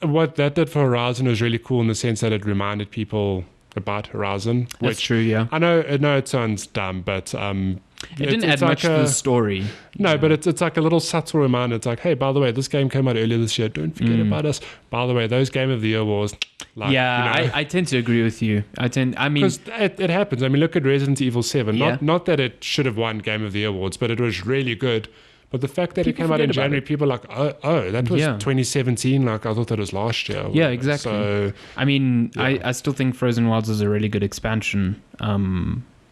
what that did for Horizon was really cool in the sense that it reminded people about Horizon. That's true, yeah. I know it sounds dumb, but it didn't add much to the story. No, but it's like a little subtle reminder. It's like, hey, by the way, this game came out earlier this year. Don't forget about us. By the way, those Game of the Year awards. Like, I tend to agree with you. Because it happens. I mean, look at Resident Evil 7. Not that it should have won Game of the Year awards, but it was really good. But the fact that it came out in January, people are like, oh, that was 2017. Like, I thought that was last year. Yeah, exactly. So, I mean, I still think Frozen Wilds is a really good expansion.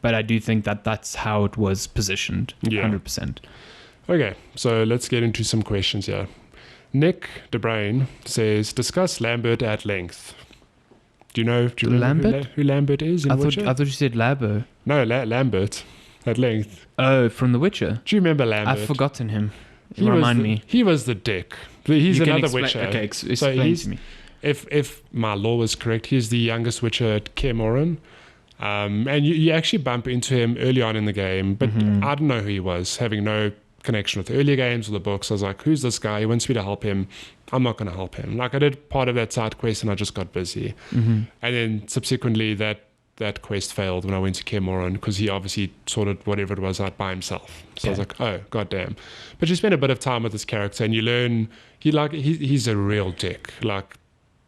But I do think that that's how it was positioned. 100%. Okay, so let's get into some questions here. Nick DeBrain says, discuss Lambert at length. Do you know Lambert? who Lambert is in Witcher? I thought you said Labo. No, Lambert at length. Oh, from The Witcher. Do you remember Lambert? I've forgotten him. Remind me. He was the dick. He's another Witcher. Okay, explain to me. If my law was correct, he's the youngest Witcher at Kaer Morhen. And you actually bump into him early on in the game, but I didn't know who he was, having no connection with the earlier games or the books. I was like, who's this guy? He wants me to help him. I'm not going to help him. Like, I did part of that side quest and I just got busy. And then subsequently that quest failed when I went to Kaer Morhen, because he obviously sorted whatever it was out by himself. So I was like, oh, goddamn. But you spend a bit of time with this character and you learn he's a real dick. Like,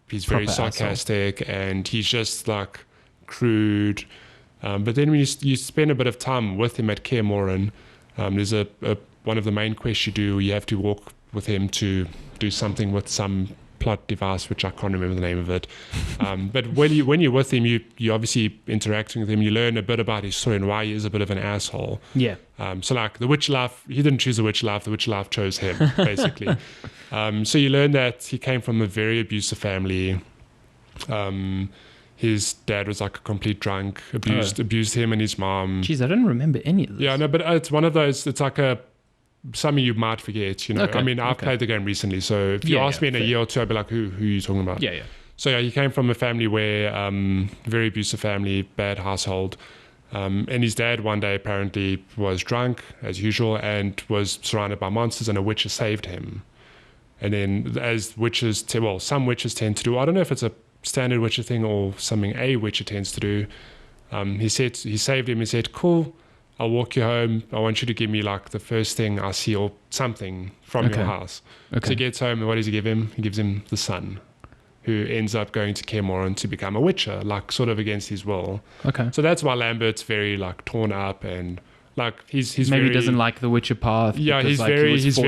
he's very sarcastic and he's just like crude. But then when you spend a bit of time with him at Kaer Morhen, there's a one of the main quests you do, you have to walk with him to do something with some plot device, which I can't remember the name of it. But when you're with him, you obviously interacting with him, you learn a bit about his story and why he is a bit of an asshole. Yeah. So like the Witcher life, he didn't choose the Witcher life chose him, basically. So you learn that he came from a very abusive family. His dad was like a complete drunk, abused him and his mom. Jeez, I don't remember any of this. Yeah, no, but it's one of those, it's like something you might forget, you know. Okay, I mean, I've played the game recently, so if you ask me in a year or two, I'd be like, who are you talking about? Yeah. So yeah, he came from a family where, very abusive family, bad household. And his dad one day apparently was drunk, as usual, and was surrounded by monsters, and a witcher saved him. And then, as witches, some witches tend to do, I don't know if it's a standard Witcher thing or something a Witcher tends to do. He saved him. He said, cool, I'll walk you home. I want you to give me like the first thing I see or something from your house. So he gets home, and what does he give him? He gives him the son, who ends up going to Kaer Morhen to become a Witcher, like sort of against his will. Okay. So that's why Lambert's very like torn up, and like he's maybe very, doesn't like the Witcher path. Yeah, he's very so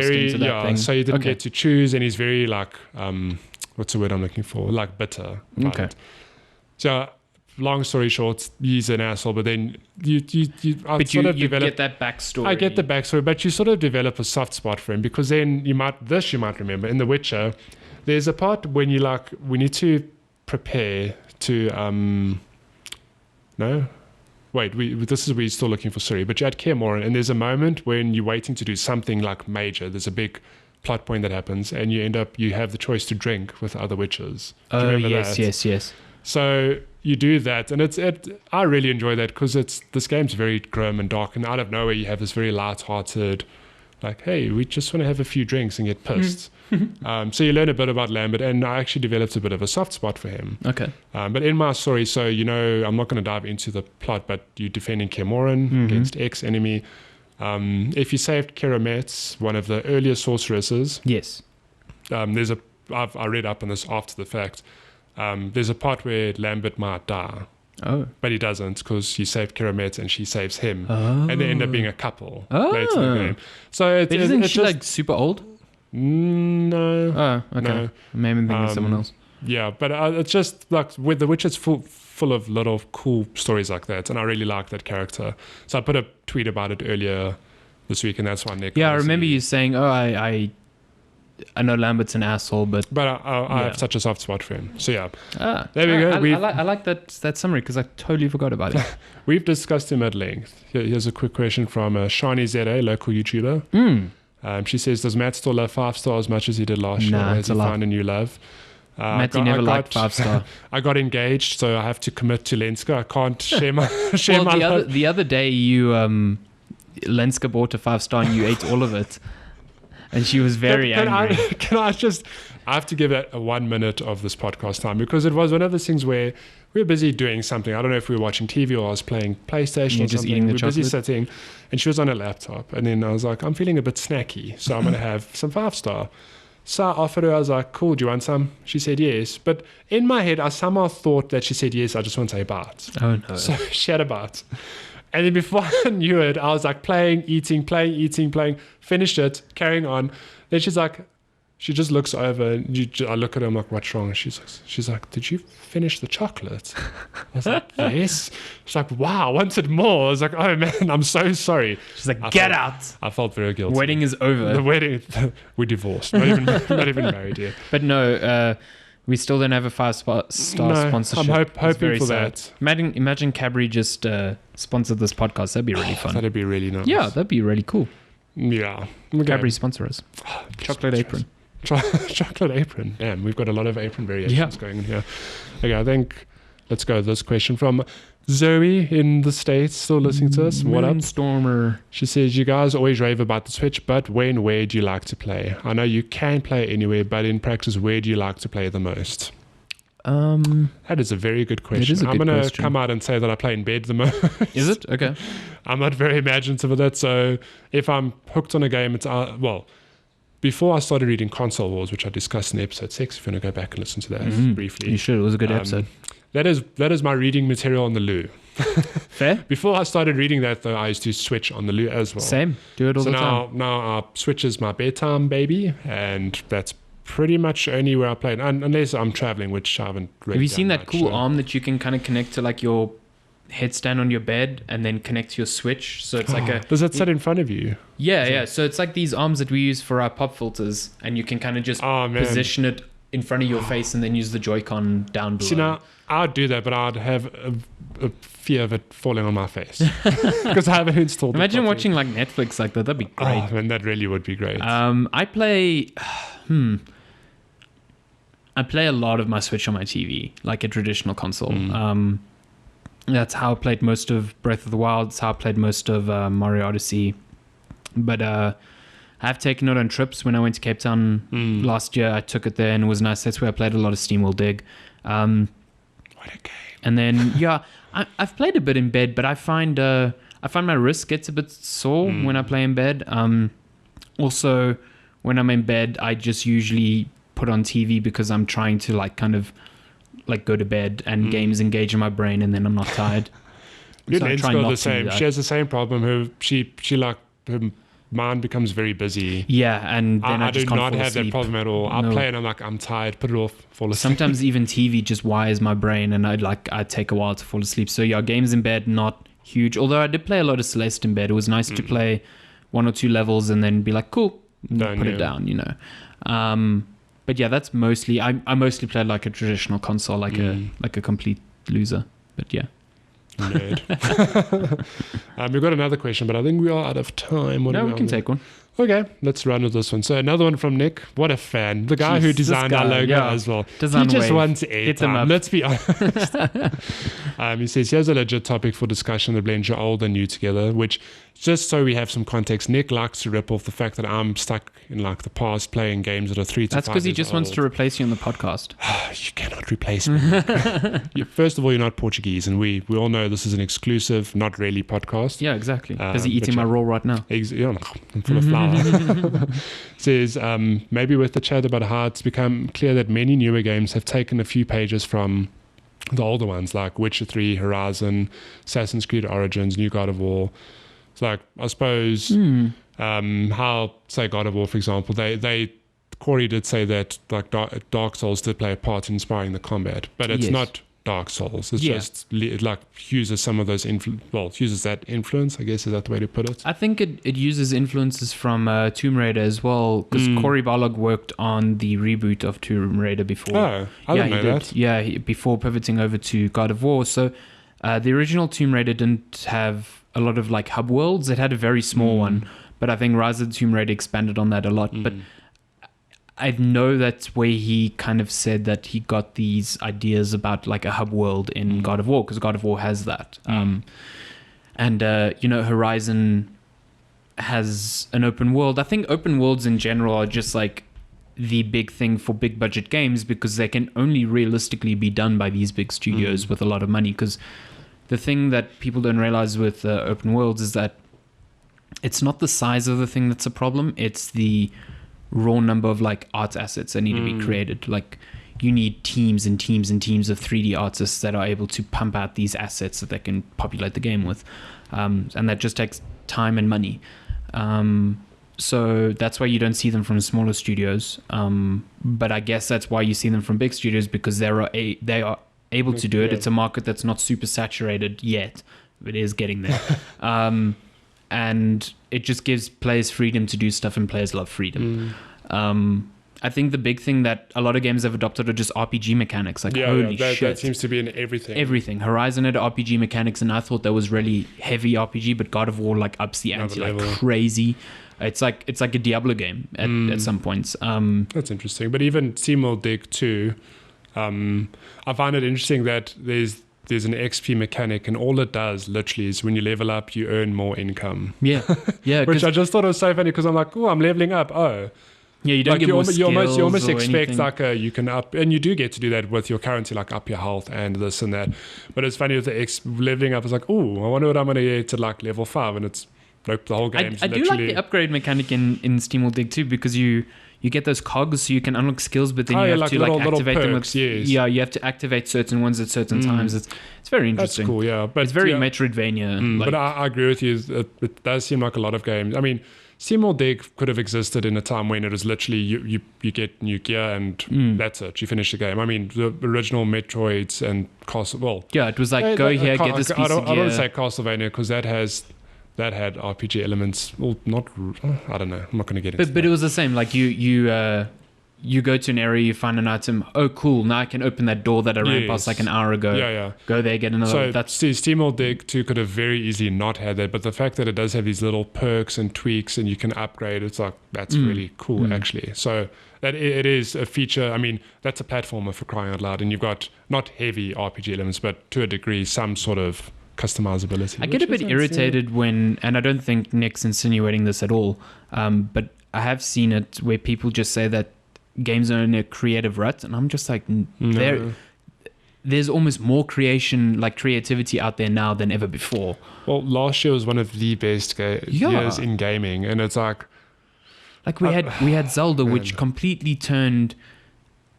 he didn't get to choose, and he's very like what's the word I'm looking for? Like bitter about it. So long story short, he's an asshole, but then you get that backstory. I get the backstory, but you sort of develop a soft spot for him, because then you might remember in The Witcher, there's a part when you we need to prepare to this is where you're still looking for Suri, but you're at Kaer Morhen, and there's a moment when you're waiting to do something like major. There's a big plot point that happens, and you have the choice to drink with other witches. Oh, yes. So you do that, and I really enjoy that, because this game's very grim and dark, and out of nowhere you have this very light-hearted, like, hey, we just want to have a few drinks and get pissed. So you learn a bit about Lambert, and I actually developed a bit of a soft spot for him. Okay. But in my story, so I'm not going to dive into the plot, but you're defending Kaer Morhen against X-enemy. If you saved Keramet, one of the earlier sorceresses, yes. I read up on this after the fact. There's a part where Lambert might die, Oh. But he doesn't because he saved Kiramet and she saves him. Oh. And they end up being a couple Oh. later in the game. So But isn't she like super old? No. Oh, okay. No. Maybe I'm thinking of someone else. Yeah, but it's just like with The Witcher's full of little cool stories like that, and I really like that character. So I put a tweet about it earlier this week, and that's why Nick. Yeah, I remember you saying, "Oh, I know Lambert's an asshole, but I have such a soft spot for him." So yeah, there we go. I like that summary because I totally forgot about it. We've discussed him at length. Here's a quick question from Shani Zere, local YouTuber. She says, "Does Matt still love 5-star as much as he did last year? Or has he found a new love?" Matty never liked 5-star. I got engaged, so I have to commit to Lenska. I can't share my love. The other day, you Lenska bought a 5-star and you ate all of it, and she was very angry. I have to give it a 1 minute of this podcast time because it was one of those things where we were busy doing something. I don't know if we were watching TV or I was playing PlayStation or just something. eating the we were busy chocolate? sitting, and she was on a laptop, and then I was like, I'm feeling a bit snacky, so I'm going to have some 5-star. So I offered her, I was like, cool, do you want some? She said yes. But in my head, I somehow thought that she said yes, I just want to say bite. Oh, no. So she had a bite. And then before I knew it, I was like playing, eating, finished it, carrying on. Then she's like, she just looks over, and I look at her, I'm like, what's wrong? And she's like, did you finish the chocolate? I was like, yes. She's like, wow, I wanted more. I was like, oh man, I'm so sorry. She's like, get out. I felt very guilty. Wedding is over. The wedding, we're divorced. Not even married yet. But no, we still don't have a 5-star sponsorship. I'm hoping for sad. that. Imagine Cadbury just sponsored this podcast. That'd be really fun. That'd be really nice. Yeah, that'd be really cool. Yeah. Okay. Cadbury sponsor us. Chocolate apron. Chocolate apron. Damn, we've got a lot of apron variations going in here. Okay, I think let's go with this question from Zoe in the States, still listening to us. What up? Stormer. She says, you guys always rave about the Switch, but where do you like to play? I know you can play anywhere, but in practice, where do you like to play the most? That is a very good question. I'm going to come out and say that I play in bed the most. Is it? Okay. I'm not very imaginative of that, so if I'm hooked on a game, it's, before I started reading Console Wars, which I discussed in episode 6, if you want to go back and listen to that briefly. You should. It was a good episode. That is my reading material on the loo. Fair. Before I started reading that, though, I used to Switch on the loo as well. Same. Do it all the time. Now Switch is my bedtime baby, and that's pretty much only where I play it, unless I'm traveling, which I haven't really Have you seen that much, cool arm that you can kind of connect to like your headstand on your bed and then connect to your Switch? So it's like a... Does it sit in front of you? Yeah. So it's like these arms that we use for our pop filters, and you can kind of just position it in front of your face and then use the Joy-Con down below. See, now, I'd do that, but I'd have a fear of it falling on my face because I haven't installed it. Imagine watching like Netflix like that. That'd be great. Oh, man, that really would be great. I play... I play a lot of my Switch on my TV, like a traditional console. That's how I played most of Breath of the Wild. That's how I played most of Mario Odyssey. But I have taken it on trips. When I went to Cape Town last year, I took it there and it was nice. That's where I played a lot of SteamWorld Dig. What a game. And then, I've played a bit in bed, but I find my wrist gets a bit sore when I play in bed. Also, when I'm in bed, I just usually put on TV because I'm trying to like kind of like go to bed and games engage in my brain and then I'm not tired. So the same. She has the same problem. She like her mind becomes very busy. Yeah, and then I just do can't not fall have asleep. that problem at all. I play and I'm like, I'm tired, put it off, fall asleep. Sometimes even TV just wires my brain and I take a while to fall asleep. So yeah, games in bed, not huge. Although I did play a lot of Celeste in bed. It was nice to play 1 or 2 levels and then be like, cool, put it down, you know. But yeah, that's mostly, I mostly played like a traditional console, like a complete loser. But yeah. Nerd. We've got another question, but I think we are out of time. We can take one. Okay, let's run with this one. So another one from Nick. What a fan. The guy who designed our logo as well. He just wants airtime. Let's be honest. He says, here's a legit topic for discussion that blends your old and new together, which, just so we have some context, Nick likes to rip off the fact that I'm stuck in like the past playing games that are 3 to 5 years old. That's because he just wants to replace you on the podcast. You cannot replace me. First of all, you're not Portuguese, and we all know this is an exclusive, not really podcast. Yeah, exactly. Busy eating my roll right now. I'm full of flour. Says, maybe with the chat about how it's become clear that many newer games have taken a few pages from the older ones like Witcher 3, Horizon, Assassin's Creed Origins, New God of War. It's like, I suppose, how, say, God of War, for example, Corey did say that like Dark Souls did play a part in inspiring the combat, but it's not Dark Souls. It's just it like uses some of those uses that influence, I guess, is that the way to put it? I think it uses influences from Tomb Raider as well, because Cory Barlog worked on the reboot of Tomb Raider before. Oh, I didn't know that. Yeah, before pivoting over to God of War. So the original Tomb Raider didn't have a lot of like hub worlds. It had a very small one, but I think Rise of the Tomb Raider expanded on that a lot. But I know that's where he kind of said that he got these ideas about like a hub world in God of War, because God of War has that. Horizon has an open world. I think open worlds in general are just like the big thing for big budget games, because they can only realistically be done by these big studios with a lot of money. Because the thing that people don't realize with open worlds is that it's not the size of the thing that's a problem. It's the raw number of like art assets that need to be created. Like you need teams and teams and teams of 3D artists that are able to pump out these assets that they can populate the game with, and that just takes time and money. So that's why you don't see them from smaller studios, but I guess that's why you see them from big studios, because they are able to do it. It's a market that's not super saturated yet, but it is getting there. And it just gives players freedom to do stuff, and players love freedom. I think the big thing that a lot of games have adopted are just RPG mechanics. Like, holy shit. That seems to be in everything. Everything. Horizon had RPG mechanics, and I thought that was really heavy RPG, but God of War like ups the ante like crazy. It's like a Diablo game at some points. That's interesting. But even SteamWorld Dig 2, I find it interesting that there's an XP mechanic, and all it does literally is when you level up, you earn more income. Yeah. Which I just thought was so funny, because I'm like, oh, I'm leveling up. Oh. Yeah, you don't like get more skills. You almost expect anything. You can up, and you do get to do that with your currency, like up your health and this and that. But it's funny with the leveling up. It's like, oh, I wonder what I'm going to get to like level 5, and it's like the whole game. I do like the upgrade mechanic in SteamWorld Dig too, because you get those cogs, so you can unlock skills, but then you have to activate them with, you have to activate certain ones at certain times. It's very interesting. That's cool, yeah. But it's very Metroidvania. But I agree with you. It does seem like a lot of games. I mean, SteamWorld Dig could have existed in a time when it was literally you get new gear and that's it. You finish the game. I mean, the original Metroids and Castle. Well, yeah, it was like go here, get this piece of gear. I don't say Castlevania, because that had RPG elements. Well, not. I don't know. I'm not going to get into. But it was the same. Like you go to an area, you find an item. Oh, cool! Now I can open that door that I ran past like an hour ago. Yeah. Go there, get another. So that's SteamWorld Dig 2 could have very easily not had that, but the fact that it does have these little perks and tweaks, and you can upgrade, it's like that's really cool actually. So that it is a feature. I mean, that's a platformer for crying out loud, and you've got not heavy RPG elements, but to a degree some sort of customizability. I get a bit irritated when, and I don't think Nick's insinuating this at all, but I have seen it where people just say that games are in a creative rut, and I'm just like, there's almost more creativity out there now than ever before. Well, last year was one of the best years in gaming, and it's like we had Zelda, which completely turned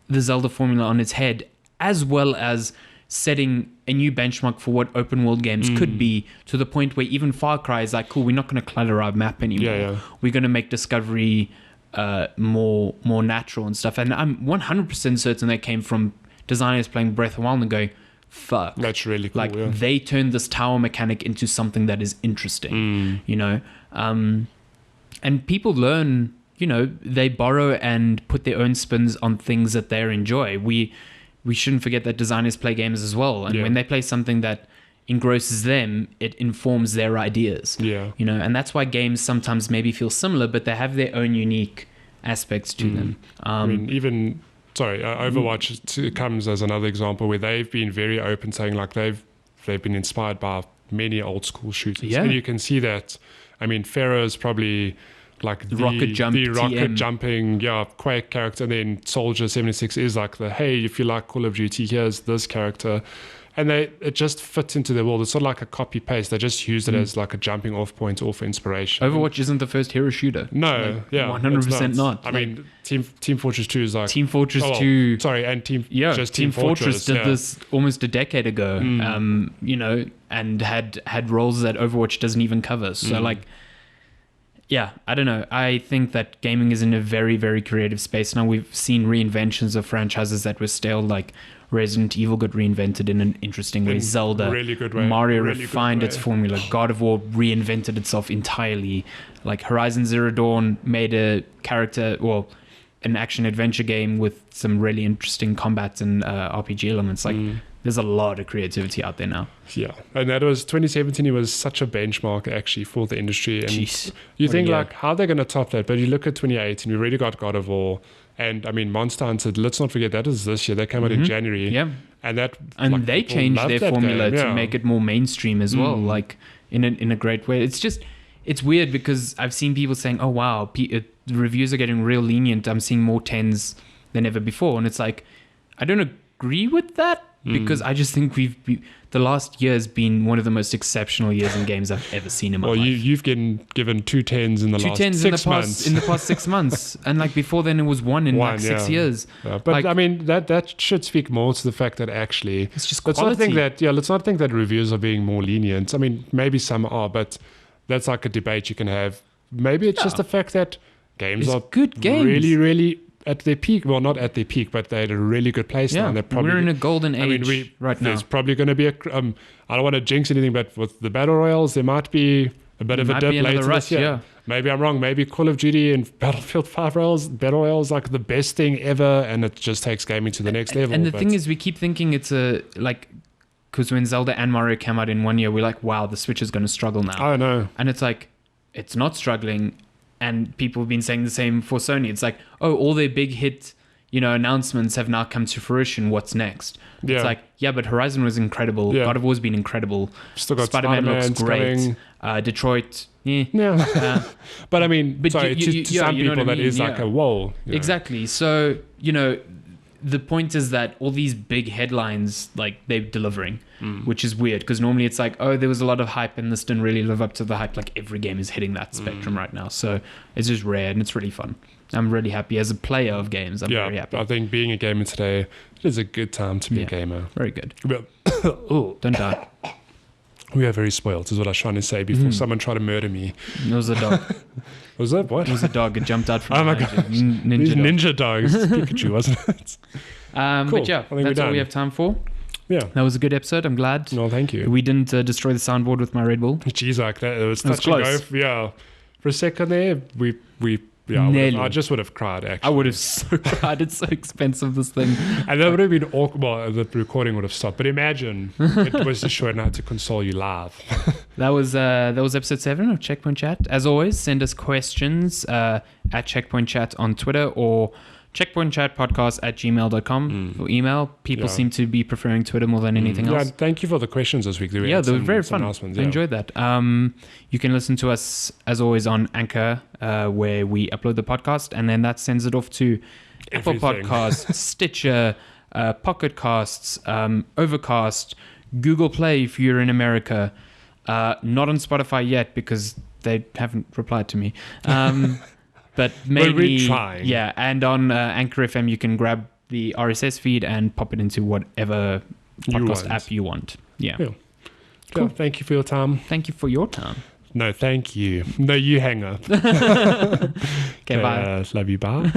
the Zelda formula on its head, as well as setting a new benchmark for what open world games could be, to the point where even Far Cry is like, cool, we're not going to clutter our map anymore. We're going to make discovery more natural and stuff. And I'm 100% certain that came from designers playing Breath of the Wild and going, fuck, that's really cool. Like they turned this tower mechanic into something that is interesting, you know. And people learn, you know, they borrow and put their own spins on things that they enjoy. We shouldn't forget that designers play games as well, and when they play something that engrosses them, it informs their ideas. You know, and that's why games sometimes maybe feel similar, but they have their own unique aspects to them. I mean, even Overwatch comes as another example where they've been very open, saying like they've been inspired by many old school shooters, and you can see that. I mean, Pharaoh is probably like the rocket jumping Quake character, and then Soldier 76 is like the, hey, if you like Call of Duty, here's this character. and it just fits into their world. It's not like a copy paste. They just use it as like a jumping off point or for inspiration. Overwatch isn't the first hero shooter. No, yeah, 100% not. I mean, Team Fortress 2 is like Team Fortress 2. Sorry, and Team Fortress did this almost a decade ago. You know, and had roles that Overwatch doesn't even cover. So like. Yeah, I don't know. I think that gaming is in a very, very creative space now. We've seen reinventions of franchises that were stale, like Resident Evil got reinvented in an interesting way. Zelda, really good way. Mario refined its formula. God of War reinvented itself entirely. Like Horizon Zero Dawn made a character, well, an action adventure game with some really interesting combat and RPG elements. Like there's a lot of creativity out there now. Yeah, and that was 2017. It was such a benchmark actually for the industry. And Jeez, you think like how they're going to top that, but you look at 2018. We really got God of War, and I mean Monster Hunter. Let's not forget that is this year. They came out in January. Yeah, and like, they changed their formula to make it more mainstream as well. Like in a great way. It's weird because I've seen people saying, "Oh wow, the reviews are getting real lenient. I'm seeing more 10s than ever before," and it's like I don't agree with that. Because I just think the last year has been one of the most exceptional years in games I've ever seen in my life. Well, you've given 2 10s in the last 6 months. In the past 6 months. And like before then it was one in 6 years. Yeah, but like, I mean, that should speak more to the fact that actually... It's just quality. Let's not think that reviews are being more lenient. I mean, maybe some are, but that's like a debate you can have. Maybe it's just the fact that games are good games. Really, really... at their peak, well, not at their peak, but they're at a really good place now. And we're in a golden age right now. There's probably going to be I don't want to jinx anything, but with the battle royals, there might be a bit of a dip later this year. Yeah. Maybe I'm wrong. Maybe Call of Duty and Battlefield 5 battle royals like the best thing ever, and it just takes gaming to the next level. And the thing is, we keep thinking it's because when Zelda and Mario came out in one year, we're like, wow, the Switch is going to struggle now. I know. And it's like, it's not struggling. And people have been saying the same for Sony. It's like, oh, all their big hit, announcements have now come to fruition. What's next? Yeah. It's like, yeah, but Horizon was incredible. Yeah. God of War has been incredible. Still got Spider-Man looks great. Detroit, yeah. But I mean, to some people that is like a whoa. Exactly. So, the point is that all these big headlines, like they're delivering, which is weird because normally it's like, oh, there was a lot of hype and this didn't really live up to the hype. Like every game is hitting that spectrum right now. So it's just rare and it's really fun. I'm really happy as a player of games. I'm very happy. I think being a gamer today, it is a good time to be a gamer. Very good. Don't die. We are very spoiled, is what I was trying to say before someone tried to murder me. It was a dog. Was that what? It was a dog. It jumped out from oh my god! Ninja dogs. Pikachu, wasn't it? Cool. But yeah, that's all we have time for. Yeah, that was a good episode. I'm glad. No, thank you. We didn't destroy the soundboard with my Red Bull. Jeez, like that. It was close. Yeah, for a second there, I just would have cried, actually. I would have so cried. It's so expensive, this thing. And that would have been awkward. Well, the recording would have stopped. But imagine it was just showing how to console you live. That was episode 7 of Checkpoint Chat. As always, send us questions at Checkpoint Chat on Twitter or checkpointchatpodcast@gmail.com for email. People seem to be preferring Twitter more than anything else. Yeah, thank you for the questions this week. They were very fun. Nice ones, I enjoyed that. You can listen to us, as always, on Anchor, where we upload the podcast, and then that sends it off to Apple Podcasts, Stitcher, Pocket Casts, Overcast, Google Play if you're in America. Not on Spotify yet because they haven't replied to me. But maybe, we're trying. Yeah, and on Anchor FM, you can grab the RSS feed and pop it into whatever podcast app you want. Yeah. Cool. Cool. Thank you for your time. Thank you for your time. No, thank you. No, you hang up. Okay, bye. Love you, bye.